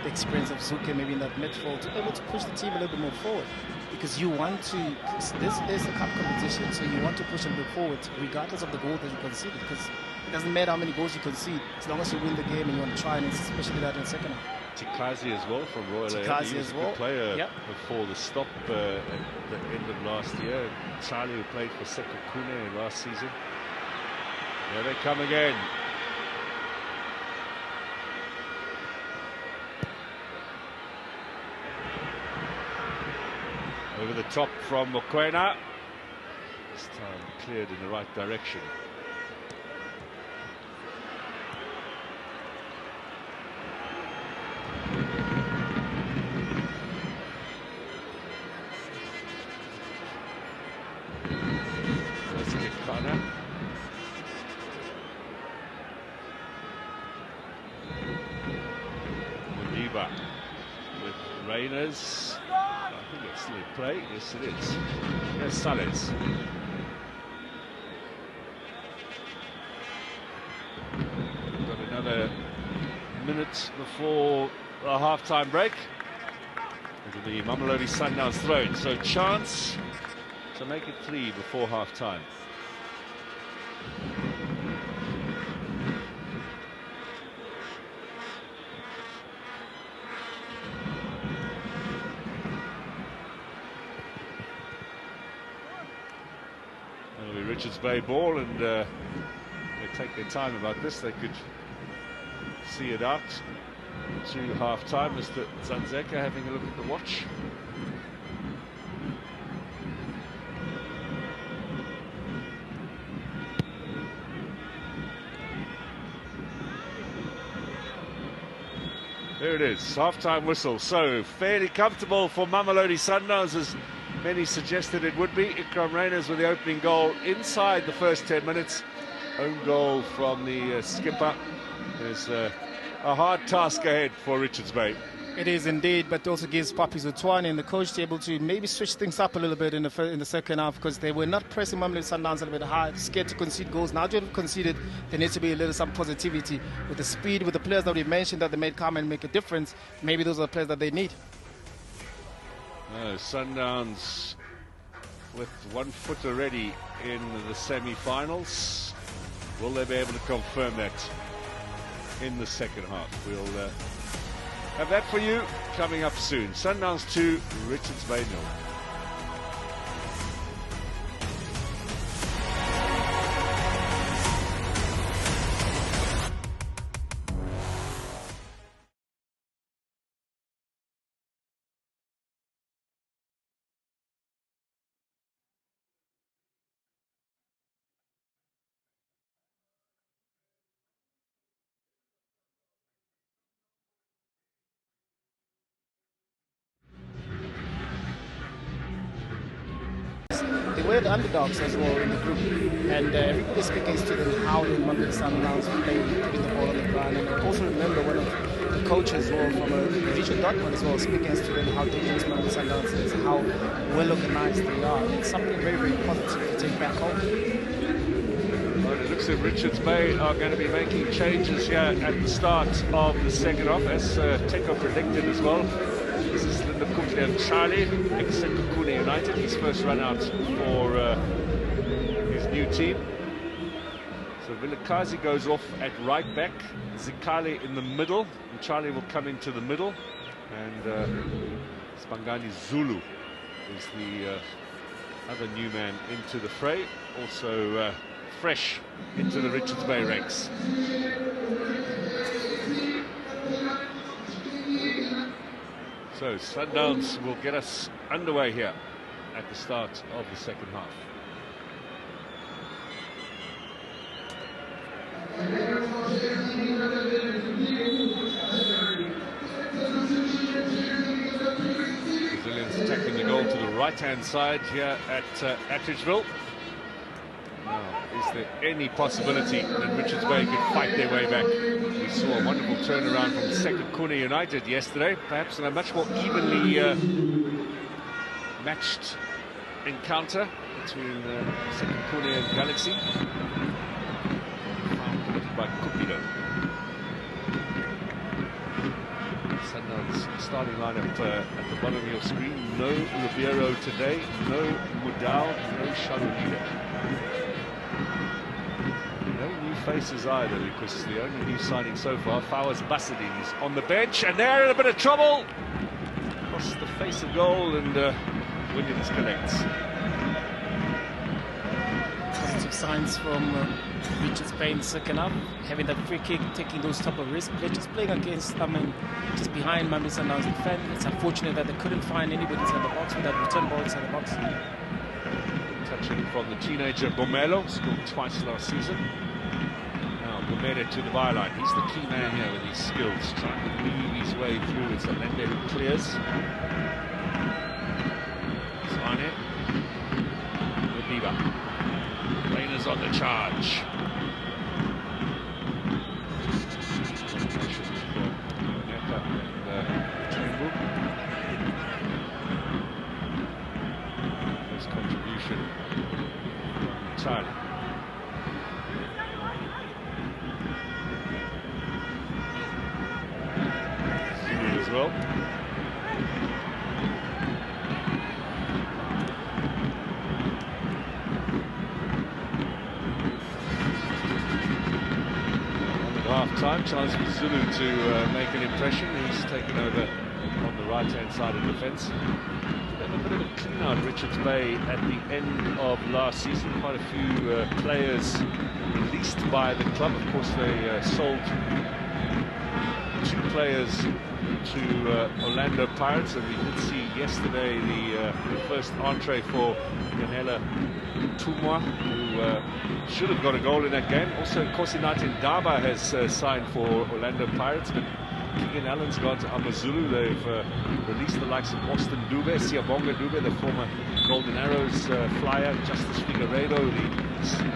the experience of Zuke maybe in that midfield to be able to push the team a little bit more forward. Because you want to, this is a cup competition, so you want to push a little bit forward regardless of the goal that you concede, because it doesn't matter how many goals you concede, as long as you win the game and you want to try, and especially that in the second half. Tikazi as well from Royal Air. He was a good player before the stop at the end of last year. Charlie, who played for Seko Kune last season. There they come again. Over the top from Mokoena. This time cleared in the right direction. Madiba with Reyners. I think it's still in play. Yes, it is. Yes, Sales. We've got another minute before a half-time break. It'll be Mamelodi Sundowns thrown. So chance to make it 3 before half-time. It'll be Richards Bay ball, and they take their time about this. They could see it out to half-time. Mr. Zanzeka having a look at the watch. There it is, half-time whistle. So fairly comfortable for Mamelodi Sundowns, as many suggested it would be. Ikram Reyners with the opening goal inside the first 10 minutes. Own goal from the skipper. There's a hard task ahead for Richards Bay. It is indeed, but also gives Papi Zutwane and the coach to be able to maybe switch things up a little bit in the second half, because they were not pressing Mamelodi Sundowns a little bit hard, scared to concede goals. Now they've conceded, there needs to be a little some positivity with the speed, with the players that we mentioned that they made come and make a difference. Maybe those are the players that they need. Sundowns with 1 foot already in the semi-finals. Will they be able to confirm that in the second half? We'll have that for you coming up soon. Sundowns 2, Richards Bay 0. They were the underdogs as well in the group, and everybody speaking to them how the Mamelodi Sundowns played with the ball on the ground. And I also remember one of the coaches from Richard Dortmund as well speaking to them how dangerous Mamelodi Sundowns is, how well organized they are. It's something very, very positive to take back home. Well, it looks like Richards Bay are going to be making changes here at the start of the second half, as Teko predicted as well. This is Linda and Charlie, ex-Sekhukhune United, his first run out for his new team. So Vilakazi goes off at right back, Zikali in the middle, and Charlie will come into the middle, and Spangani Zulu is the other new man into the fray, also fresh into the Richards Bay ranks. So Sundowns will get us underway here at the start of the second half. Brazilians attacking the goal to the right-hand side here at Attridgeville. Now, is there any possibility that Richards Bay could fight their way back? We saw a wonderful turnaround from Sekhukhune United yesterday, perhaps in a much more evenly matched encounter between Sekhukhune and Galaxy. Found by Cupido. Sundowns starting lineup at the bottom of your screen. No Ribeiro today, no Mudal, no Shalulida. No new faces either, because the only new signing so far, Fawaz Basadin, is on the bench, and they're in a bit of trouble. Across the face of goal, and Williams collects. Positive signs from Richards Bay in the second half, having that free kick, taking those type of risks. They're just playing against, just behind Mamelodi Sundowns defense. It's unfortunate that they couldn't find anybody inside the box with that return ball inside the box. Touching from the teenager Bomelo, scored twice last season. Now Bomelo to the byline. He's the key man here with his skills, trying to weave his way through. It's Alende who clears. Sane. Madiba. Reyners on the charge. Combination with Neka and half-time. Chance for Zulu to make an impression. He's taken over on the right-hand side of the defence. They had a bit of a clean-out Richards Bay at the end of last season. Quite a few players released by the club. Of course, they sold 2 players to Orlando Pirates, and we did see yesterday the first entree for Ganela Tumwa, who should have got a goal in that game. Also, Kosinati Ndaba has signed for Orlando Pirates, but Keegan Allen's gone to Amazulu. They've released the likes of Austin Dube, Siyabonga Dube, the former Golden Arrows flyer, Justice Figueiredo, the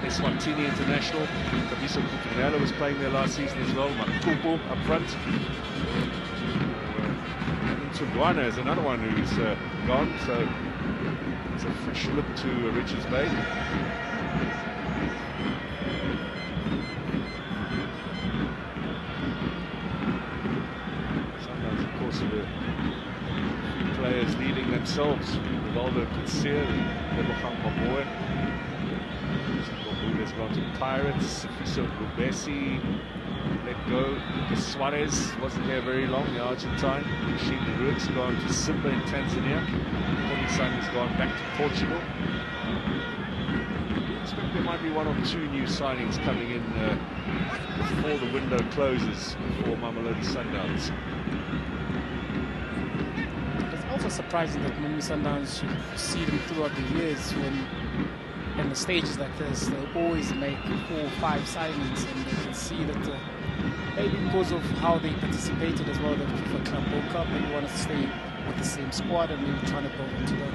Eswatini international. Kabiso Kutunela was playing there last season as well. Makupu up front. Tundwana is another one who's gone, so it's a fresh look to Richards Bay. Sometimes, of course, with a few players leaving themselves. Rivaldo Kutsir, Lebohang Mamoe. Has gone to Pirates. Fiso Gubesi let go. Lucas Suarez wasn't there very long, the Argentine. Rashid Ruiz gone to Simba in Tanzania. Konisang has gone back to Portugal. I expect there might be 1 or 2 new signings coming in before the window closes for Mamelodi Sundowns. It's also surprising that Mamelodi Sundowns, you see them throughout the years when in the stages like this, they always make 4 or 5 signings, and they can see that maybe because of how they participated as well, the FIFA Club World Cup, maybe want to stay with the same squad and maybe trying to build into them.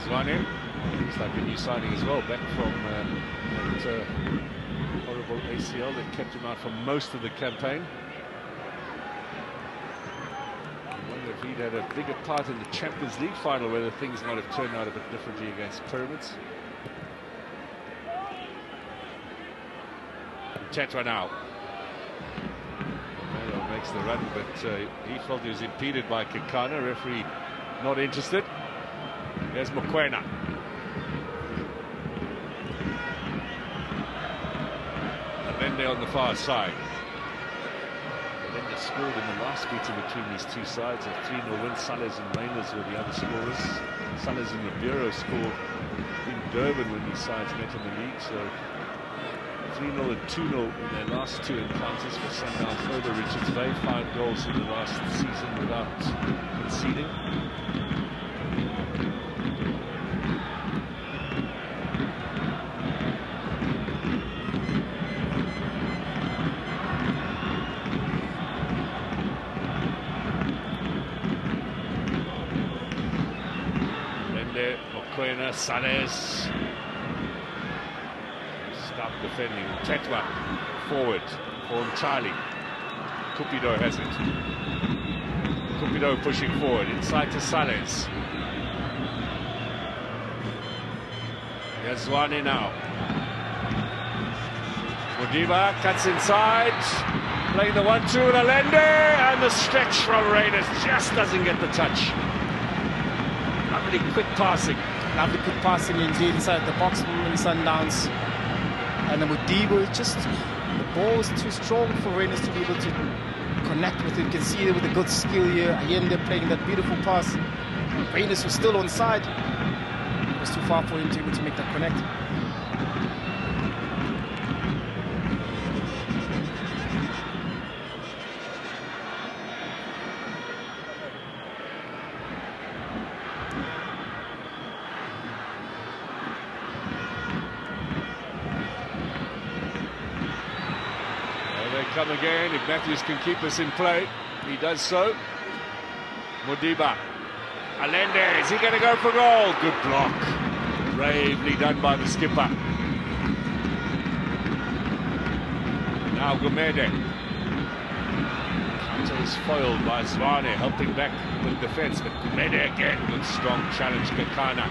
Zwane, looks like a new signing as well, back from that horrible ACL that kept him out for most of the campaign. If he'd had a bigger part in the Champions League final, whether things might have turned out a bit differently against Pyramids. Tetwa now. Romero makes the run, but he felt he was impeded by Kekana. Referee not interested. Here's Mokoena. Avende on the far side. They scored in the last meeting between these two sides. A 3-0 win. Sales and Reynolds were the other scorers. Sales and Ribeiro scored in Durban when these sides met in the league. So 3-0 and 2-0 in their last 2 encounters for Sundowns over Richards Bay. 5 goals in the last season without conceding. Sales stop defending. Tetwa forward for Charlie. Cupido has it. Cupido pushing forward inside to Sales. Here's Zwane now. Modiba cuts inside, playing the 1-2 with Allende, and the stretch from Raiders just doesn't get the touch. Lovely quick passing. Lovely quick passing indeed inside the box from Mamelodi Sundowns. And then with Debo, just the ball is too strong for Raiders to be able to connect with it. You can see it with a good skill here. Allende playing that beautiful pass. Raiders was still on side. It was too far for him to be able to make that connect. Come again, if Matthews can keep us in play, he does so. Modiba, Allende, is he going to go for goal? Good block, bravely done by the skipper. Now Gumede. Counter is foiled by Zwane, helping back with defence, but Gumede again, good strong challenge, Kekana.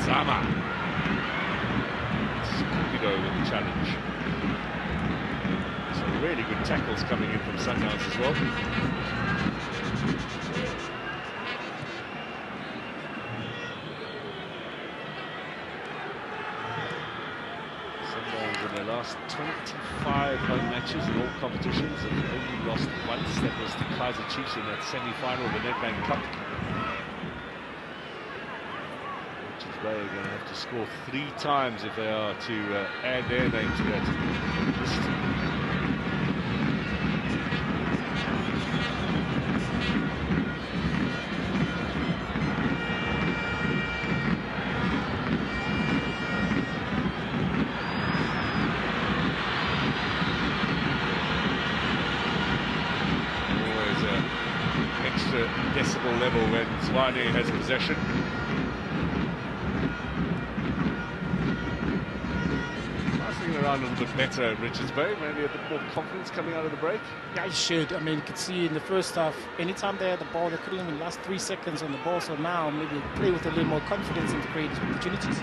Zama. With the challenge. Some really good tackles coming in from Sundowns as well. in their last 25 home matches in all competitions and only lost once. That was the Kaiser Chiefs in that semi-final of the Nedbank Cup. Richards Bay are going to have to score 3 times if they are to add their name to that list. Decibel level when Zwane has possession. Passing around a little bit better at Richards Bay, maybe a bit more confidence coming out of the break. Yeah, he should. I mean, you could see in the first half, anytime they had the ball, they couldn't even last 3 seconds on the ball. So now maybe play with a little more confidence and create opportunities.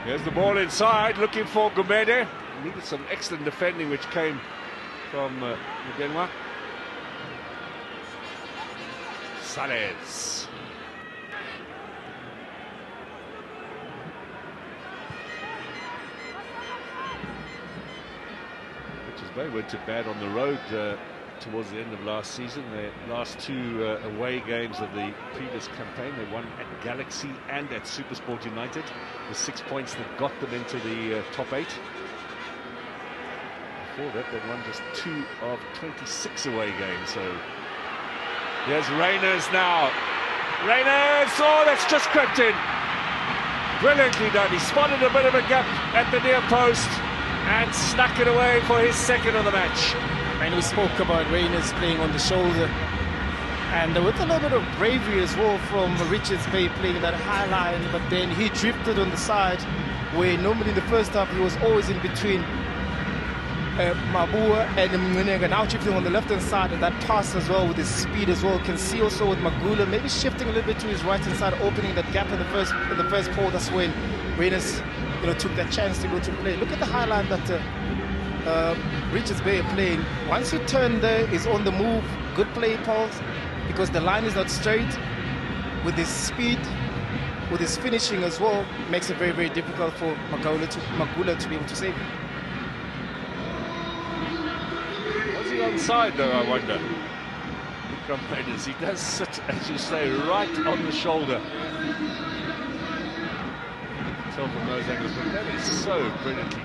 Here's the ball inside, looking for Gumede. Needed some excellent defending, which came from Mugenwa. Sales. Richards Bay went to bad on the road towards the end of last season. Their last 2 away games of the previous campaign, they won at Galaxy and at Supersport United, the 6 points that got them into the top 8. Before that, they won just 2 of 26 away games. So here's Reyners now. Reyners, oh, that's just crept in. Brilliantly done. He spotted a bit of a gap at the near post and snuck it away for his second of the match. And we spoke about Reyners playing on the shoulder. And with a little bit of bravery as well from Richards Bay playing that high line, but then he drifted on the side, where normally in the first half he was always in between Mabua and Mnenga, now shifting on the left-hand side, and that pass as well with his speed as well. Can see also with Magula maybe shifting a little bit to his right-hand side, opening that gap in the first pole. That's when Reyners, took that chance to go to play. Look at the high line that Richards Bay are playing. Once you turn there, is on the move. Good play, Paul, because the line is not straight. With his speed, with his finishing as well, makes it very, very difficult for Magula to be able to save it. Onside though, I wonder. He does sit, as you say, right on the shoulder. Tell from those angles, but that is so brilliantly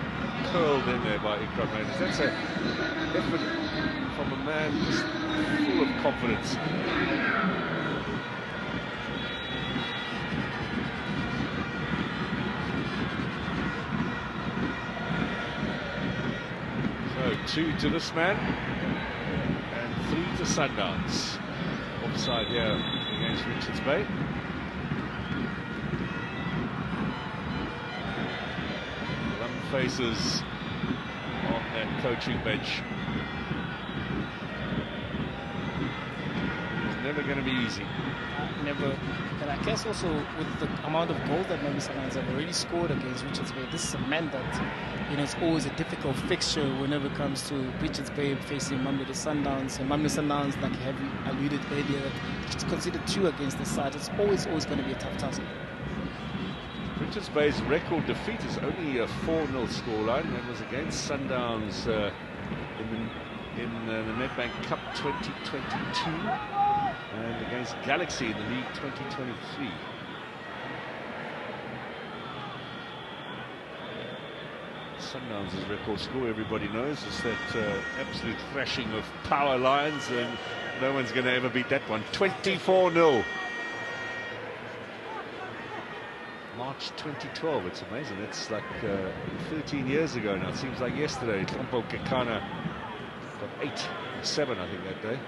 curled in there by Ikram Raiders. That's an effort from a man just full of confidence. So 2 to this man. 3 to Sundowns. Offside here against Richards Bay. Lump faces on that coaching bench. It's never going to be easy. Never. And I guess also with the amount of goals that maybe Sundowns have already scored against Richards Bay, this is a man that it's always a difficult fixture whenever it comes to Richards Bay facing Mamelodi Sundowns. And Mamelodi Sundowns, like you have alluded earlier, it's considered 2 against the side. It's always going to be a tough task. Richards Bay's record defeat is only a 4-0 scoreline. That was against Sundowns in the Nedbank Cup 2022 and against Galaxy in the League 2023. Sundowns' record score, everybody knows, is that absolute thrashing of power lines, and no one's going to ever beat that one. 24-0. March 2012, it's amazing. It's like 13 years ago now. It seems like yesterday. Tompo Kekana got 8-7, I think, that day.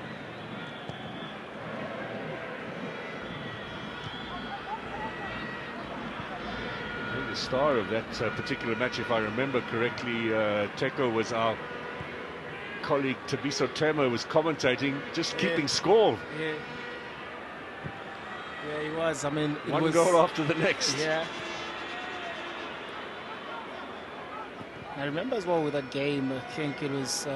The star of that particular match, if I remember correctly, Teko, was our colleague Tabiso Temo, was commentating, just keeping score. Yeah, he was. I mean, it one was goal after the next. Yeah. I remember as well with that game, I think it was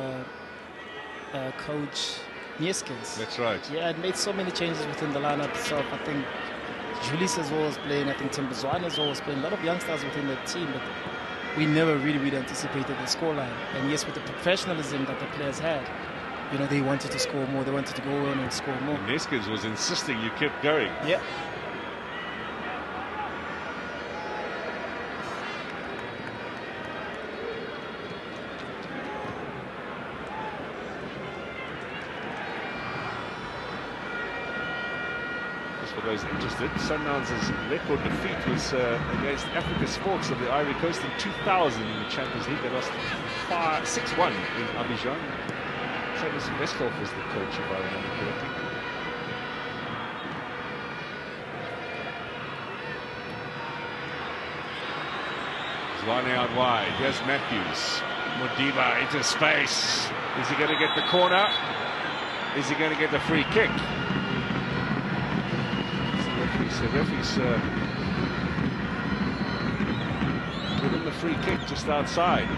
Coach Nieskens. That's right. Yeah, it made so many changes within the lineup itself. I think Julius as well was playing, I think Tim Bazwan as well was playing, a lot of youngsters within the team, but we never really anticipated the scoreline. And yes, with the professionalism that the players had, you know, they wanted to score more. They wanted to go on and score more. Neskens was insisting you kept going. Yeah. For those interested, Sundowns' record defeat was against Africa Sports of the Ivory Coast in 2000 in the Champions League. They lost 6-1 in Abidjan. Travis Westhoff was the coach, if I remember correctly. Zwane out wide. Here's Matthews. Modiba into space. Is he going to get the corner? Is he going to get the free kick? The referee's given the free kick just outside.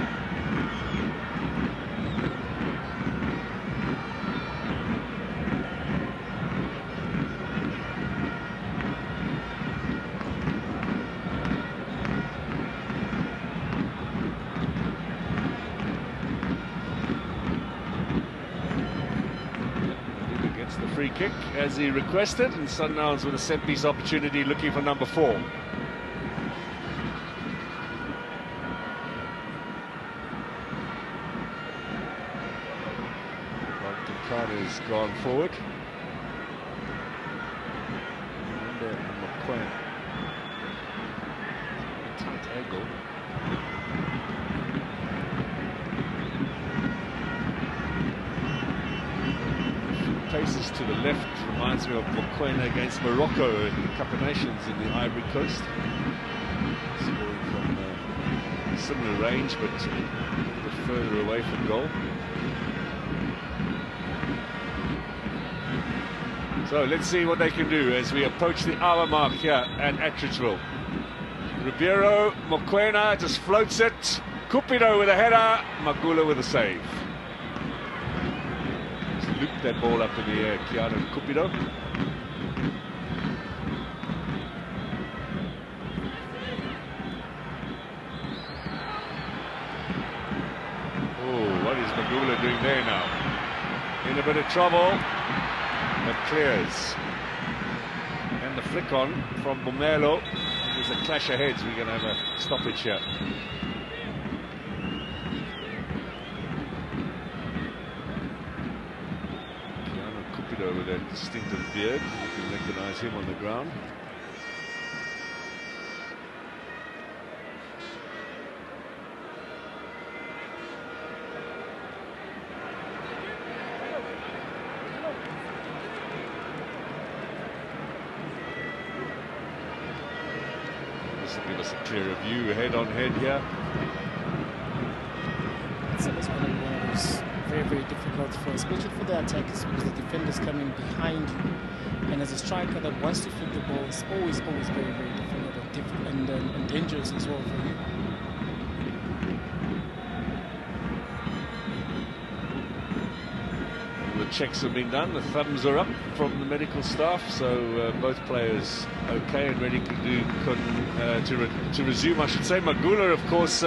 The free kick as he requested, and Sundowns with a set-piece opportunity looking for number 4. Kana's gone forward. Tight angle. Paces to the left, reminds me of Mokoena against Morocco in the Cup of Nations in the Ivory Coast. Scoring from similar range, but a bit further away from goal. So let's see what they can do as we approach the hour mark here at Attridgeville. Ribeiro, Mokoena just floats it. Cupido with a header, Magula with a save. Looped that ball up in the air, Keanu Cupido. Oh, what is Magula doing there now? In a bit of trouble, but clears. And the flick on from Bomelo. There's a clash of heads. We're going to have a stoppage here. With that distinctive beard, you can recognize him on the ground. This will give us a clearer view, head on head here. So it's one of those very difficult for, especially for the attackers, because the defenders coming behind you, and as a striker that wants to flip the ball, it's always very difficult and dangerous as well for you. The checks have been done, the thumbs are up from the medical staff, so both players okay and ready to resume, I should say. Magula, of course,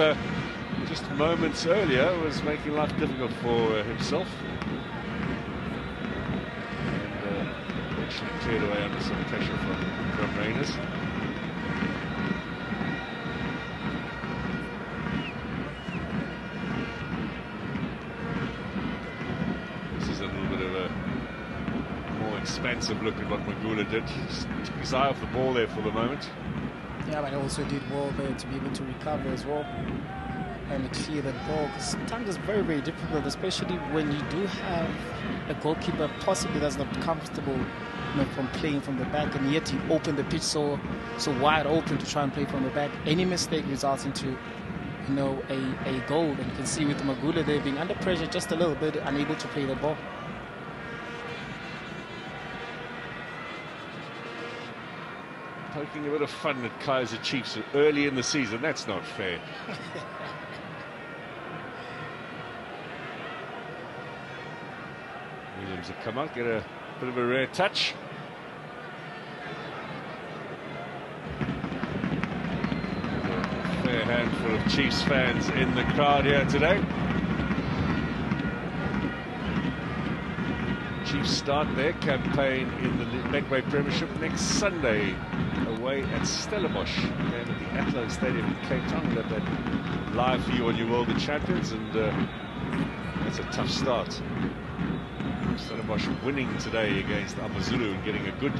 just moments earlier was making life difficult for himself, and eventually cleared away under some pressure from Rangers. This is a little bit of a more expansive look at what Magula did. Just took his eye off the ball there for the moment. Yeah, but he also did well there to be able to recover as well and clear that ball, because sometimes it's very difficult, especially when you do have a goalkeeper possibly that's not comfortable, you know, from playing from the back, and yet you open the pitch so wide open to try and play from the back. Any mistake results into, you know, a goal, and you can see with Magula there being under pressure just a little bit, unable to play the ball. Poking a bit of fun at Kaiser Chiefs early in the season, that's not fair. Williams will come out, get a bit of a rare touch. A fair a handful of Chiefs fans in the crowd here today. Chiefs start their campaign in the Betway Premiership next Sunday away at Stellenbosch, game at the Atlo Stadium in Cape Town. We'll have that live for you on your World of Champions, and that's a tough start. Stellenbosch winning today against Amazulu and getting a good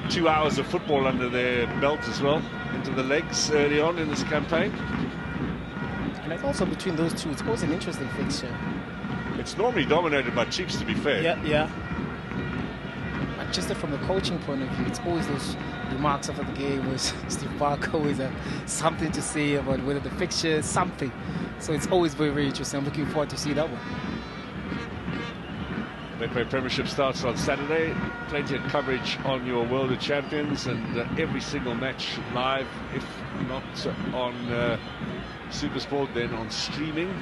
2 hours of football under their belt as well, into the legs early on in this campaign. And it's also between those two, it's always an interesting fixture. It's normally dominated by Chiefs, to be fair. Yeah. But just from the coaching point of view, it's always those remarks after the game where Steve Barker always has something to say about whether the fixture is something. So it's always very, very interesting. I'm looking forward to see that one. Betway Premiership starts on Saturday. Plenty of coverage on your World of Champions, and every single match live, if not on Supersport, then on streaming.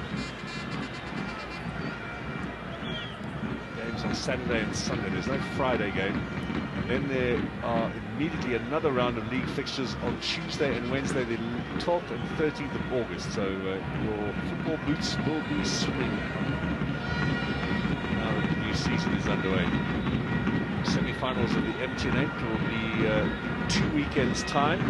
Games on Saturday and Sunday. There's no Friday game. And then there are immediately another round of league fixtures on Tuesday and Wednesday, the 12th and 13th of August. So your football boots will be swimming now that the new season is underway. Semi-finals of the MTN will be 2 weekends' time.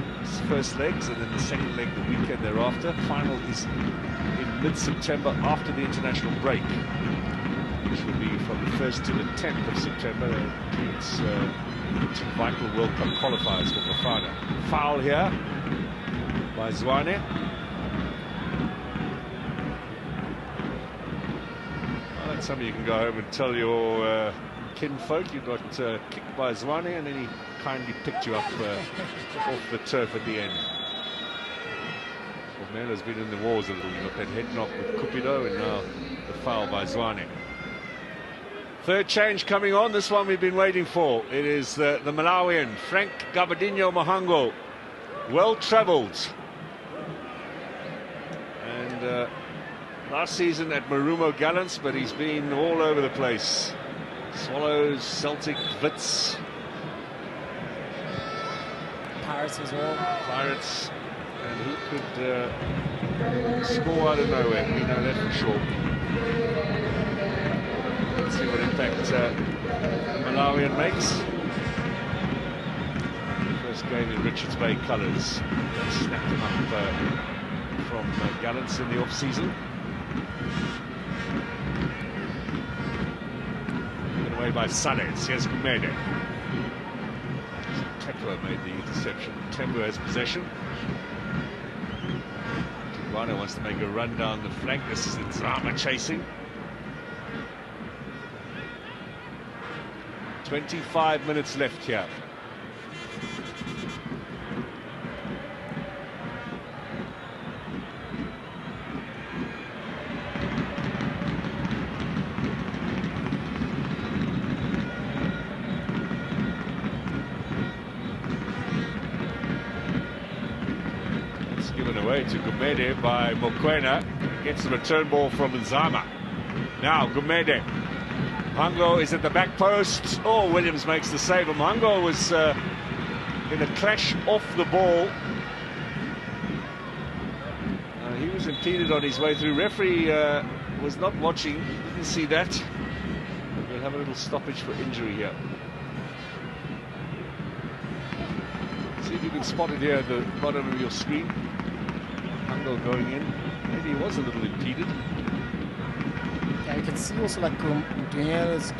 First legs, and then the second leg the weekend thereafter. Final is in mid-September after the international break, which will be from the 1st to the 10th of September. That includes two vital World Cup qualifiers for Bafana. Foul here by Zwane. Well, that's something you can go home and tell your kinfolk. You got kicked by Zwane, and then he kindly picked you up off the turf at the end. Well, Mela's been in the wars a little. You got that head knock with Cupido, and now the foul by Zwane. Third change coming on, this one we've been waiting for. It is the Malawian, Frank Gabadinho Mahango. Well-travelled. And last season at Marumo Gallants, but he's been all over the place. Swallows, Celtic, Wits. Pirates as well. Pirates. And who could score out of nowhere? We know that for sure. Let's see what impact the Malawian makes. First game in Richards Bay colours. Snapped him up from Gallants in the off-season. Taken away by Sanes. Here's Gumede. Tekla made the interception. Tembu has possession. Tubano wants to make a run down the flank. This is Nzama chasing. 25 minutes left here. It's given away to Gumede by Mokoena. Gets the return ball from Nzama. Now Gumede. Mhango is at the back post. Oh, Williams makes the save. Mhango was in a clash off the ball. He was impeded on his way through. Referee was not watching. Didn't see that. We'll have a little stoppage for injury here. See if you can spot it here at the bottom of your screen. Mhango going in. Maybe he was a little impeded. Yeah, you can see also like Daniel is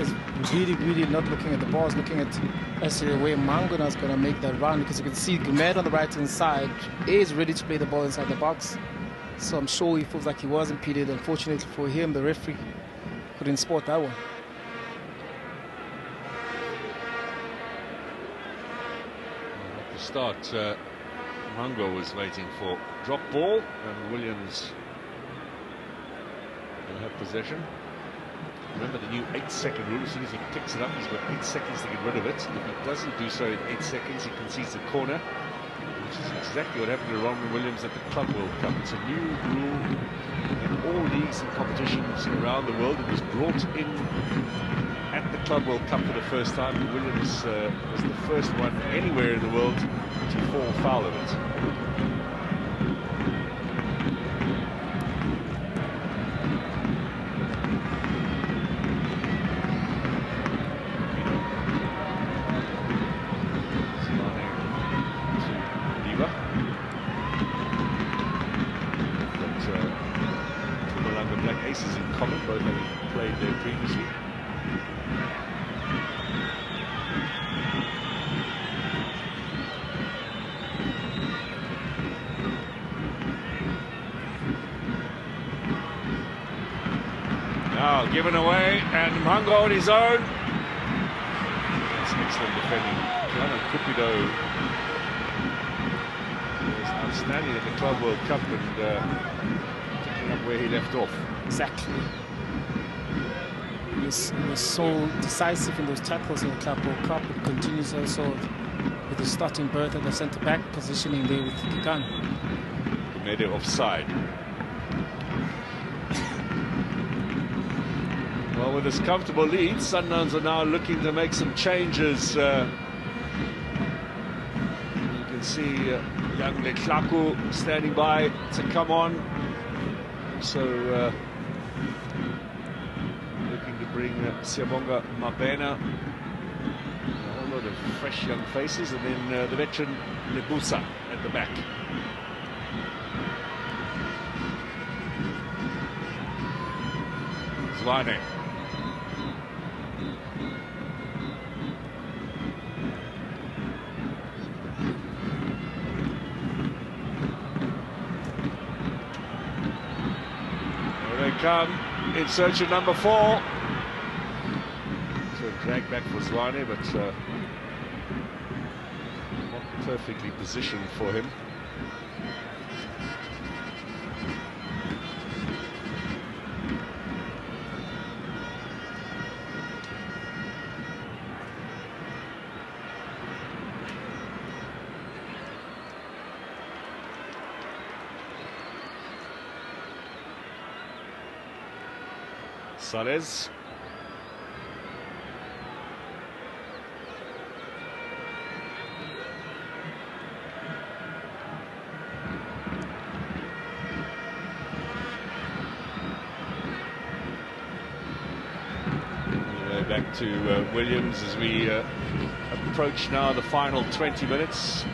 really not looking at the ball, is looking at the way Mangona is going to make that run, because you can see Gumed on the right hand side is ready to play the ball inside the box. So I'm sure he feels like he was impeded. Unfortunately for him, the referee couldn't spot that one. At the start, Mhango was waiting for drop ball, and Williams will have possession. Remember the new 8-second rule. As soon as he picks it up, he's got 8 seconds to get rid of it. If he doesn't do so in 8 seconds, he concedes a corner, which is exactly what happened to Ron Williams at the Club World Cup. It's a new rule in all leagues and competitions around the world. It was brought in at the Club World Cup for the first time. Williams was the first one anywhere in the world to fall foul of it. both having played there previously. Now given away, and Mhango on his own. That's excellent defending. Cupido was outstanding at the Club World Cup and picking up where he left off. Exactly. He was so decisive in those tackles in the Club World Cup. It continues also with the starting berth at the centre-back positioning there with Kikan. Made it offside. Well, with this comfortable lead, Sundowns are now looking to make some changes. You can see young Letlaku standing by to come on. So looking to bring Siyabonga Mabena. A whole lot of fresh young faces, and then the veteran Lebusa at the back. Zwane. Come in search of number 4. So drag back for Zwane, but not perfectly positioned for him. Sales. Back to Williams as we approach now the final 20 minutes.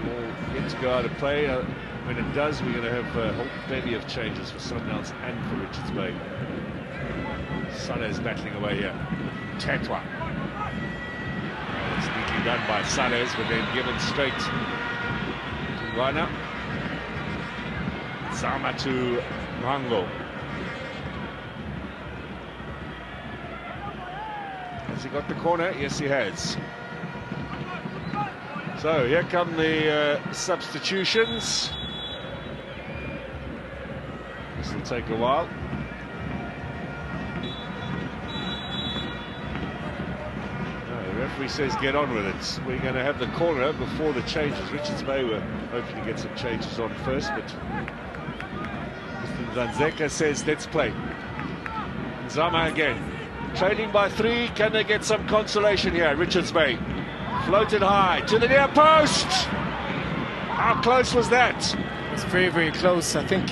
All yet to go out of play. When it does, we're going to have a whole bevy of changes for Sundowns and for Richards Bay. Sales battling away here. Tetwa. It's neatly done by Sales, but then given straight to Rana. Zama to Mhango. Has he got the corner? Yes, he has. So here come the substitutions. This will take a while. No, the referee says get on with it. We're going to have the corner before the changes. Richards Bay were hoping to get some changes on first, but Mr. Zanzeka says let's play. Zama again. Trailing by 3. Can they get some consolation here? Richards Bay. Floated high to the near post. How close was that? It's very, very close. I think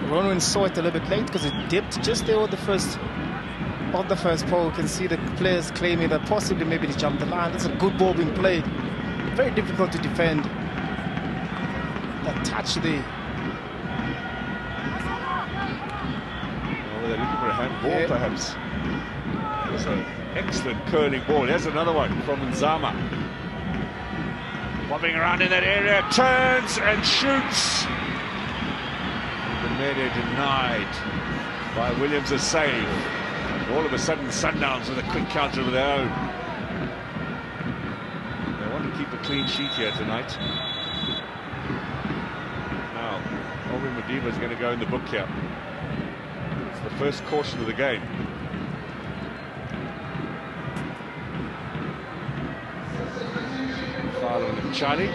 Ronwin saw it a little bit late because it dipped just there on the first pole. You can see the players claiming that possibly maybe they jumped the line. That's a good ball being played. Very difficult to defend. That touch there. Oh, they're looking for a handball, perhaps. It's an excellent curling ball. Here's another one from Nzama. Bobbing around in that area, turns and shoots. The Mede denied by Williams a save. And all of a sudden, Sundowns with a quick counter of their own. They want to keep a clean sheet here tonight. Now, Alvin Madiba is going to go in the book here. It's the first caution of the game. Foul on Charlie.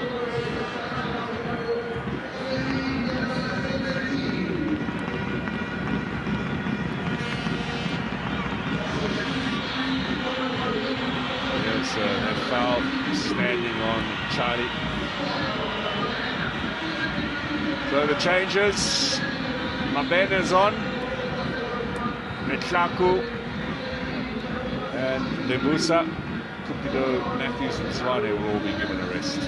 Yes, that foul standing on Charlie. So the changes. Mabena's on. Letlaku and Lebusa. Cupido, Matthews and Zwane will all be given a rest.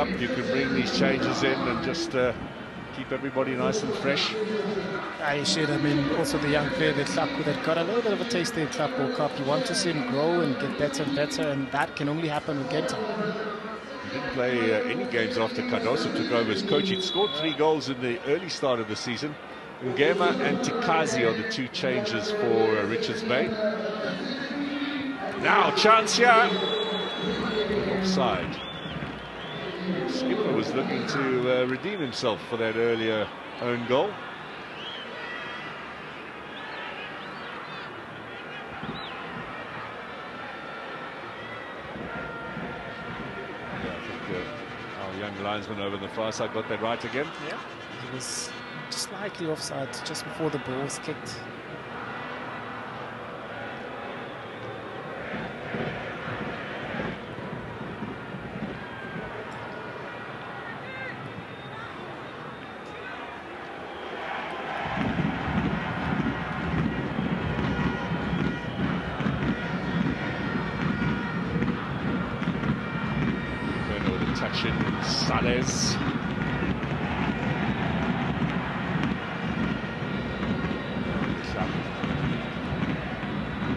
Cup, you can bring these changes in and just keep everybody nice and fresh. I should. I mean, also the young player, the Tlaku, that got a little bit of a taste in the Club World Cup. You want to see him grow and get better and better, and that can only happen with Genta. He didn't play any games after Cardoso took over as coach. He'd scored 3 goals in the early start of the season. Ngema and Tikazi are the 2 changes for Richards Bay. Now, chance here. Offside. Skipper was looking to redeem himself for that earlier own goal. Yeah, I think our young linesman over the far side got that right again. Yeah, he was slightly offside just before the ball was kicked. Sales.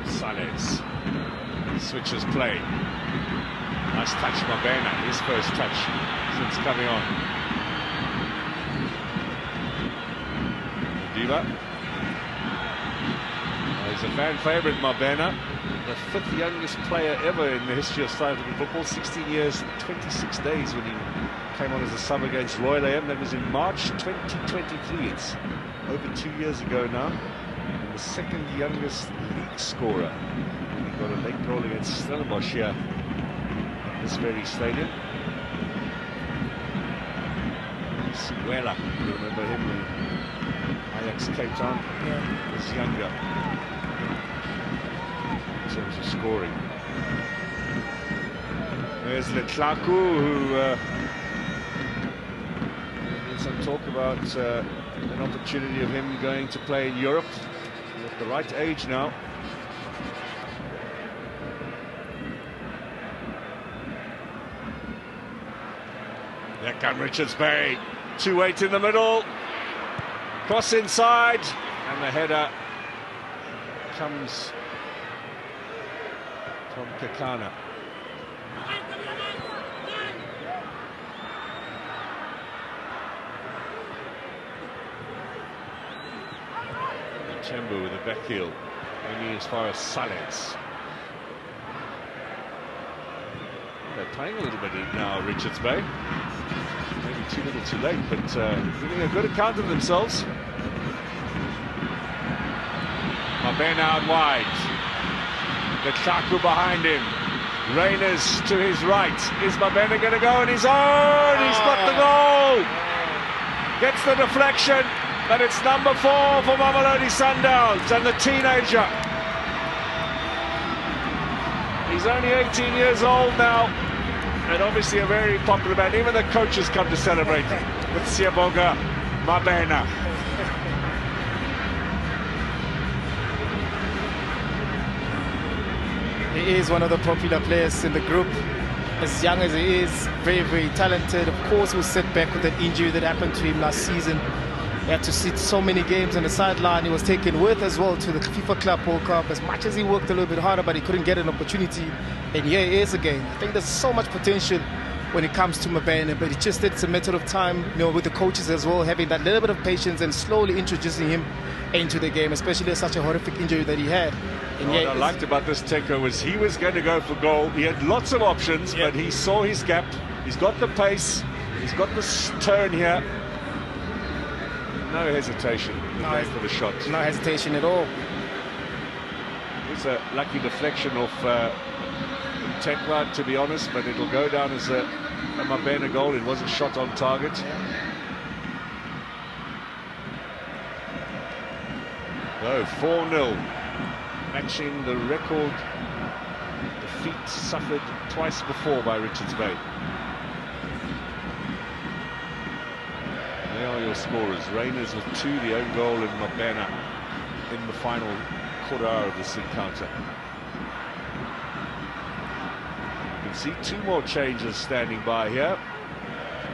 Sales switches play. Nice touch, Mabena, his first touch since coming on. Diva. He's a fan favourite, Mabena. The 5th youngest player ever in the history of South African football. 16 years, 26 days when he came on as a sub against Royal AM. That was in March 2023. It's over 2 years ago now. And the 2nd youngest league scorer. He got a late goal against Stellenbosch here at this very stadium. Siwela, you remember him when Ajax Cape Town was younger in terms of scoring. There's Letlaku, who some talk about an opportunity of him going to play in Europe. He's at the right age now. There comes Richards Bay. 2-8 in the middle. Cross inside. And the header comes from Kekana. Chemba with a back heel, only as far as Sales. They're playing a little bit now, Richards Bay. Maybe too little too late, but giving a good account of themselves. Mabena out wide. Letlaku behind him. Reyners to his right. Is Mabena going to go on his own? He's got the goal. Gets the deflection. But it's number 4 for Mamelodi Sundowns, and the teenager. He's only 18 years old now, and obviously a very popular man. Even the coaches come to celebrate with Siyabonga Mabena. He is one of the popular players in the group. As young as he is, very, very talented. Of course, we'll sit back with that injury that happened to him last season. He had to sit so many games on the sideline. He was taken with as well to the FIFA Club World Cup. As much as he worked a little bit harder, but he couldn't get an opportunity. And here he is again. I think there's so much potential when it comes to Mabena, but it's a matter of time, with the coaches as well, having that little bit of patience and slowly introducing him into the game, especially such a horrific injury that he had. And what I liked about this Teko was he was going to go for goal. He had lots of options, but he saw his gap. He's got the pace. He's got the turn here. No hesitation for the shot. No hesitation at all. It was a lucky deflection off Tekla, to be honest, but it'll go down as a Mabena goal. It wasn't shot on target. No, 4-0, matching the record defeat suffered twice before by Richards Bay. They are your scorers. Reyners with 2, the own goal, and Mabena in the final quarter hour of this encounter. You can see 2 more changes standing by here.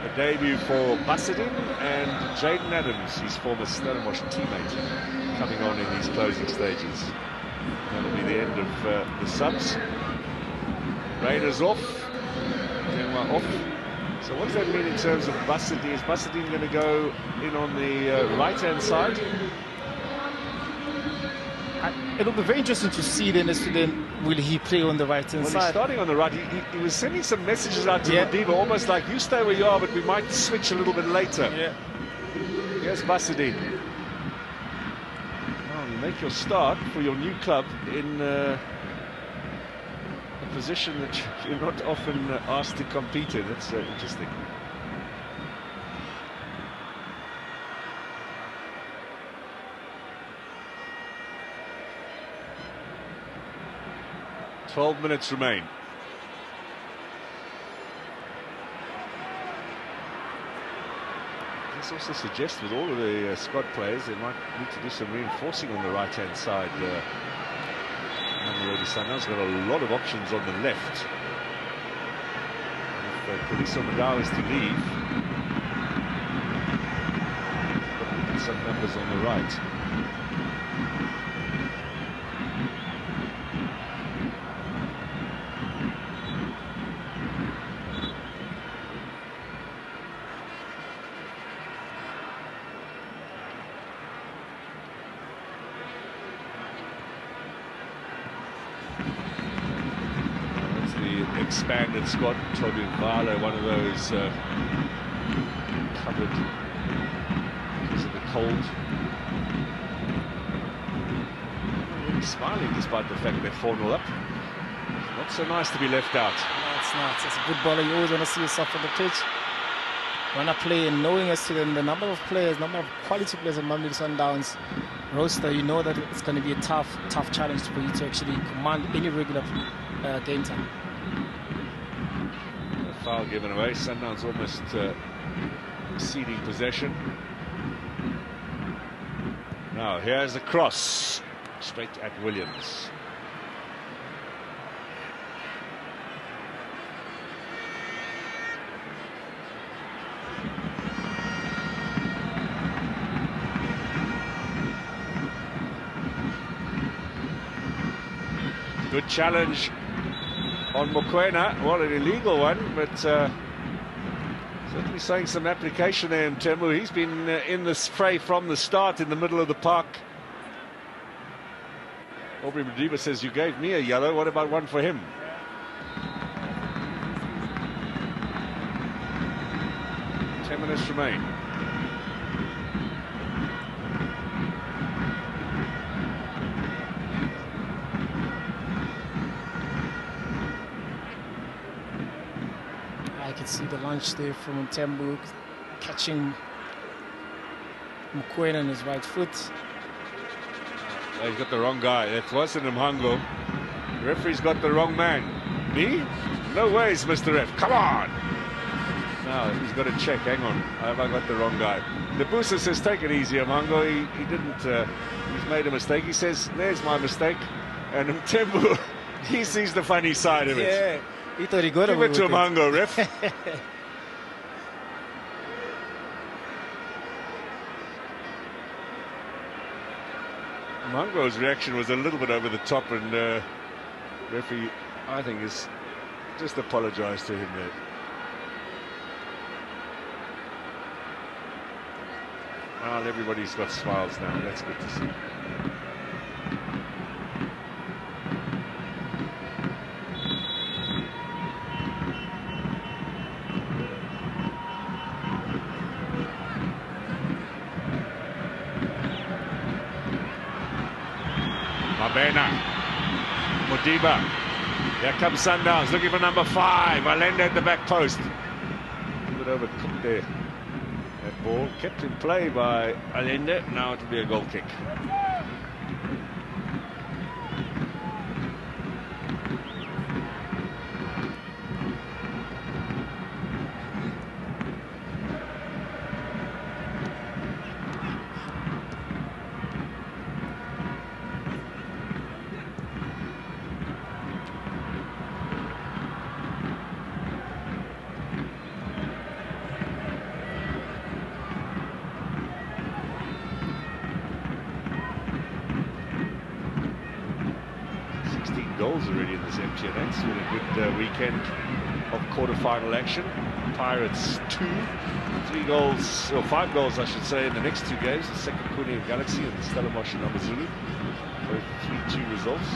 A debut for Bassadin and Jaden Adams, his former Stellenbosch teammate, coming on in these closing stages. That'll be the end of the subs. Raiders off, Denmark off. So what does that mean in terms of Bassadin? Is Bassadin going to go in on the right-hand side? It'll be very interesting to see then as to then will he play on the right-hand side. He's starting on the right. He was sending some messages out to Modiba, almost like, you stay where you are, but we might switch a little bit later. Yeah. Here's Bassadin. Well, you make your start for your new club in a position that you're not often asked to compete in. That's interesting. "12 minutes remain. This also suggests with all of the squad players they might need to do some reinforcing on the right-hand side. Mamelodi Sundowns got a lot of options on the left. If Kaliso Madao is to leave, some numbers on the right. Expanded squad. Toby Valo, one of those covered because of the cold. Really smiling despite the fact they're 4-0 up. Not so nice to be left out. No, it's not. As a good bowler, you always want to see yourself on the pitch. When I play and knowing as to the number of players, number of quality players in Mamelodi Sundowns roster, you know that it's going to be a tough challenge for you to actually command any regular game time. Foul given away. Sundowns almost ceding possession. Now here's a cross straight at Williams. Good challenge on Mokoena. Well, an illegal one, but certainly showing some application there in Temu. He's been in this fray from the start in the middle of the park. Aubrey Madiba says, you gave me a yellow, what about one for him? Ten minutes remain. See the launch there from Tembu, catching Mokoena on his right foot. He's got the wrong guy. That wasn't Mhango. The referee's got the wrong man. Me? No ways, Mr. Ref. Come on! Now he's got to check. Hang on. Have I got the wrong guy? The Busa says, take it easy, Mhango. He didn't. He's made a mistake. He says, there's my mistake. And Tembu, he sees the funny side of it. Yeah. He thought he got Give it to Mhango, ref. Mhango's reaction was a little bit over the top, and referee, I think, is just apologised to him there. Well, everybody's got smiles now. That's good to see. Mabena, Modiba, here comes Sundowns, looking for number 5, Allende at the back post. A little bit overcooked there, that ball, kept in play by Allende, now it will be a goal kick. goals already in this MTN. It's been a good weekend of quarter-final action. Pirates 2, 3 goals, or 5 goals I should say, in the next 2 games. The second Kuni and Galaxy and Stellenbosch and Amazulu. Both 3-2 results.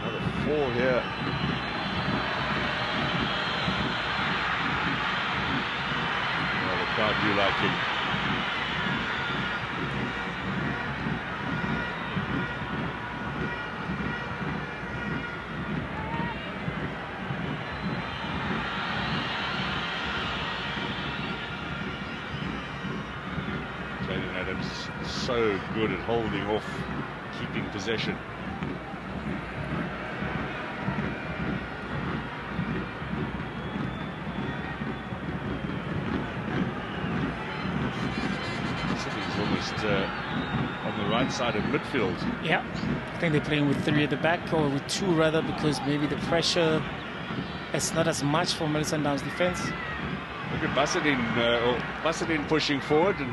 Another 4 here. Oh, the crowd do like him. So good at holding off, keeping possession. He's almost on the right side of midfield. Yeah, I think they're playing with 3 at the back, or with 2 rather, because maybe the pressure is not as much for Sundowns defense. Look at Bassadin pushing forward, and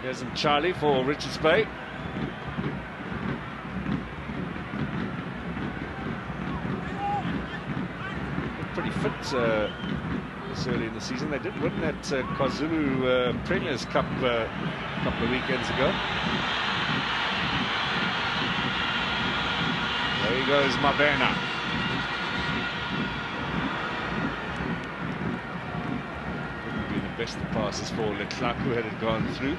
here's Charlie for Richards Bay. Pretty fit this early in the season. They did win that KwaZulu Premiers Cup a couple of weekends ago. There he goes, Mabena. Wouldn't be the best of passes for Leclerc, who had it gone through.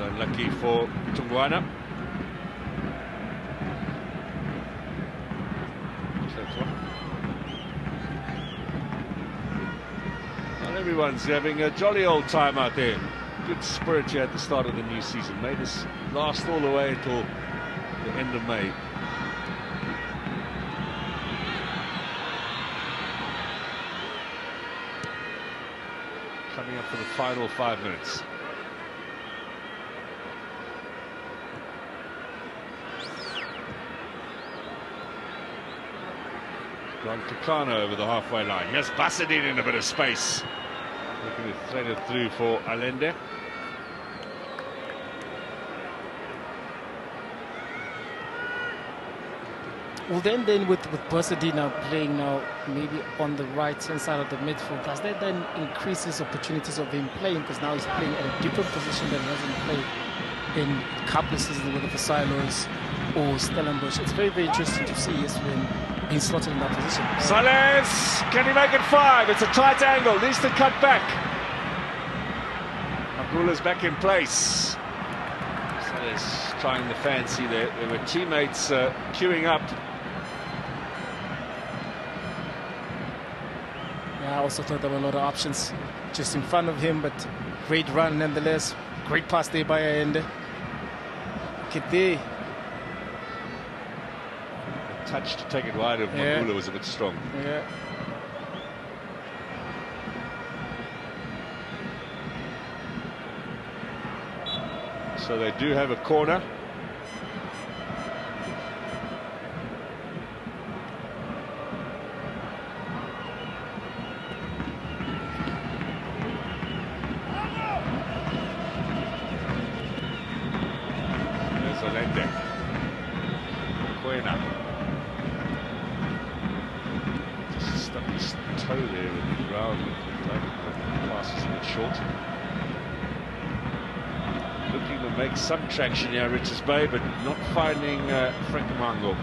Unlucky for Tungwana. Well, everyone's having a jolly old time out there. Good spirit here at the start of the new season. May this last all the way until the end of May. Coming up for the final 5 minutes. Kakana over the halfway line. Here's Bassadin in a bit of space. Looking to thread it through for Allende. Well, then with Bassadin now playing now maybe on the right-hand side of the midfield, does that then increases opportunities of him playing, because now he's playing at a different position than he hasn't played in a couple of seasons with the Silos or Stellenbosch. It's very, very interesting to see when being slotted in that position. Sales, can he make it 5? It's a tight angle, needs to cut back. Magula's back in place. Sales trying the fancy there. There were teammates queuing up. Yeah, I also thought there were a lot of options just in front of him, but great run nonetheless. Great pass there by Allende. Look at there. Touch to take it wide of Magula was a bit strong. Yeah. So they do have a corner. There's Allende. Quena. Stuck his toe there in the ground. The pass is a bit short. Looking to make some traction here, Richards Bay, but not finding Frank Mango.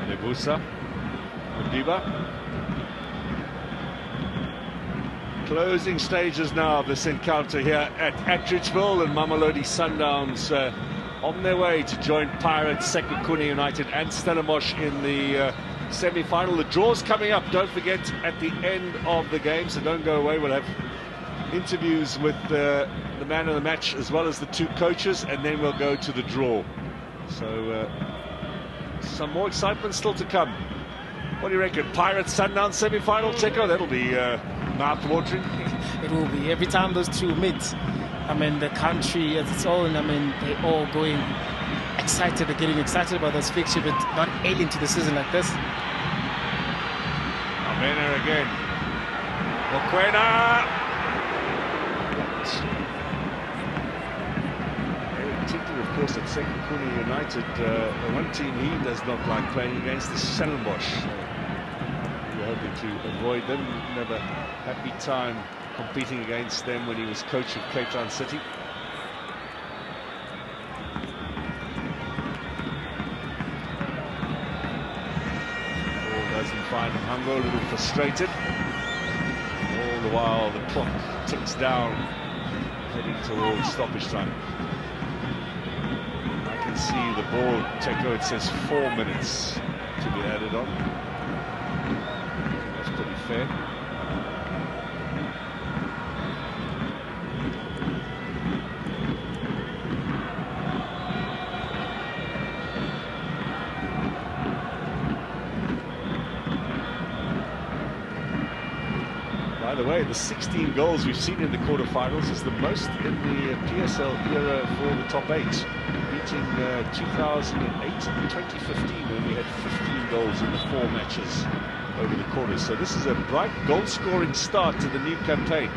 Lebusa, Modiba. Closing stages now of this encounter here at Attridgeville, and Mamelodi Sundowns on their way to join Pirates, Sekhukhune United and Stellenbosch in the semi-final. The draw's coming up, don't forget, at the end of the game, so don't go away. We'll have interviews with the man of the match as well as the two coaches, and then we'll go to the draw. So some more excitement still to come. What do you reckon? Pirates Sundowns semi-final, Checo? That'll be mouth-watering. It will be. Every time those two meet, I mean, the country as its own, I mean, they're all going excited. They're getting excited about this fixture, but not alien to the season like this. Amena again. Mokoena. Particularly, of course, at Sekhukhune United, the one team he does not like playing against is Stellenbosch. We're hoping to avoid them. Never happy time competing against them when he was coach of Cape Town City. Ball doesn't find Mhango, a little frustrated. All the while the clock ticks down, heading towards stoppage time. I can see the ball, Checo, it says 4 minutes to be added on. That's pretty fair. By the way, the 16 goals we've seen in the quarterfinals is the most in the PSL era for the top 8, beating 2008 and 2015 when we had 15 goals in the 4 matches over the quarters. So this is a bright goal-scoring start to the new campaign.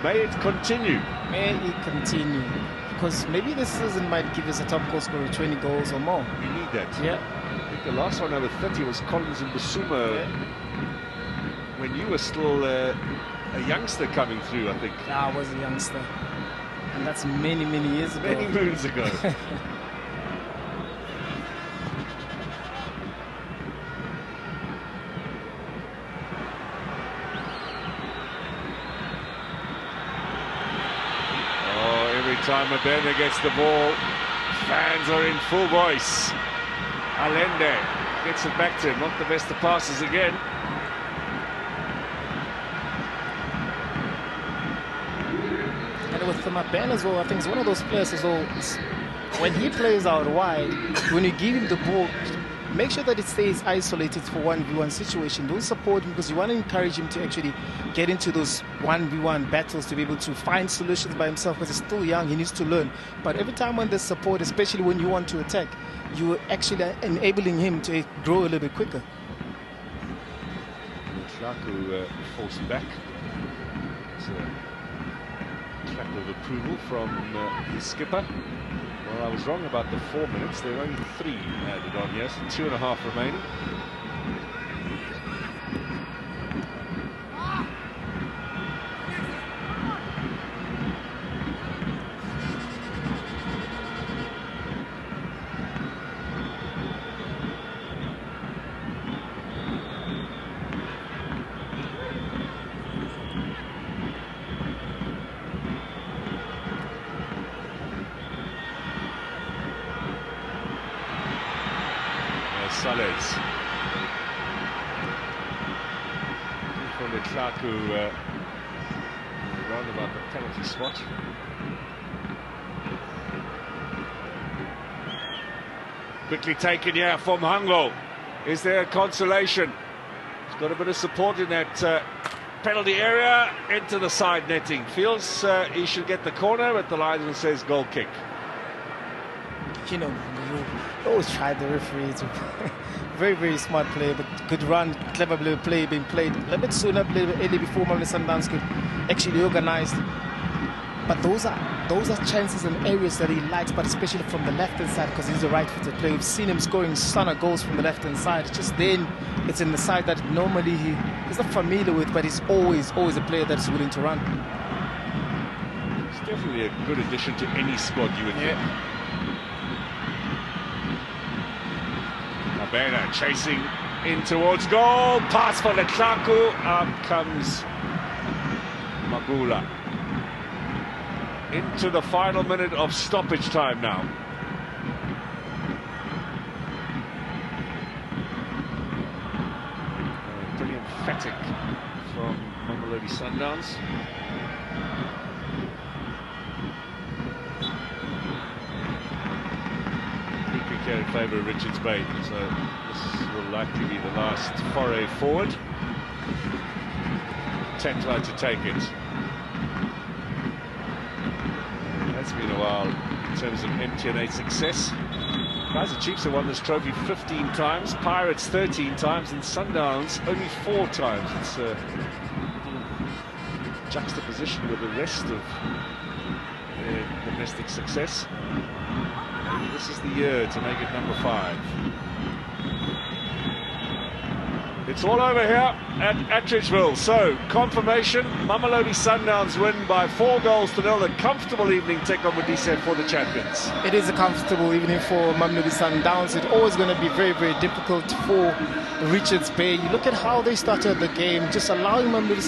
May it continue. May it continue. Because maybe this season might give us a top goal scorer 20 goals or more. We need that. Yeah. I think the last one over 30 was Collins and Basuma. Yeah. When you were still a youngster coming through, I think. I was a youngster. And that's many, many years ago. Many moons ago. Oh, every time Mabena gets the ball, fans are in full voice. Allende gets it back to him, not the best of passes again. With Mabena as well, I think it's one of those players as well. When he plays out wide, when you give him the ball, make sure that it stays isolated for 1v1 situation. Don't support him, because you want to encourage him to actually get into those 1v1 battles, to be able to find solutions by himself, because he's still young, he needs to learn. But every time when there's support, especially when you want to attack, you're actually enabling him to grow a little bit quicker. Tlaku falls back. Clap of approval from his skipper. Well, I was wrong about the 4 minutes. There are only 3 added on here, so 2.5 remaining. Sales. From the Tlaku round about the penalty spot. Quickly taken here from Mhango. Is there a consolation? He's got a bit of support in that penalty area, into the side netting. Feels he should get the corner, but the linesman says goal kick. You know, you always try the referee to very, very smart play, but good run, clever play being played a little bit sooner, a little bit early before Mamelodi Sundowns could actually organize. But those are chances and areas that he likes, but especially from the left-hand side, because he's a right-footed player. We've seen him scoring stunner goals from the left-hand side. Just then, it's in the side that normally he's not familiar with, but he's always a player that's willing to run. It's definitely a good addition to any squad, you would think. Mabena chasing in towards goal. Pass for Tlaku. Up comes Magula. Into the final minute of stoppage time now. emphatic from Mamelodi Sundowns. Free kick here in favour of Richards Bay, so this will likely be the last foray forward. Tekla to take it. It's been a while in terms of MTN success. Kaizer Chiefs have won this trophy 15 times, Pirates 13 times, and Sundowns only 4 times. It's a juxtaposition with the rest of their domestic success. Maybe this is the year to make it number 5. It's all over here at Attridgeville. So, confirmation, Mamelodi Sundowns win by 4 goals to 0. A comfortable evening, take on Modise for the champions. It is a comfortable evening for Mamelodi Sundowns. It's always going to be very, very difficult for Richards Bay. You look at how they started the game, just allowing Mamelodi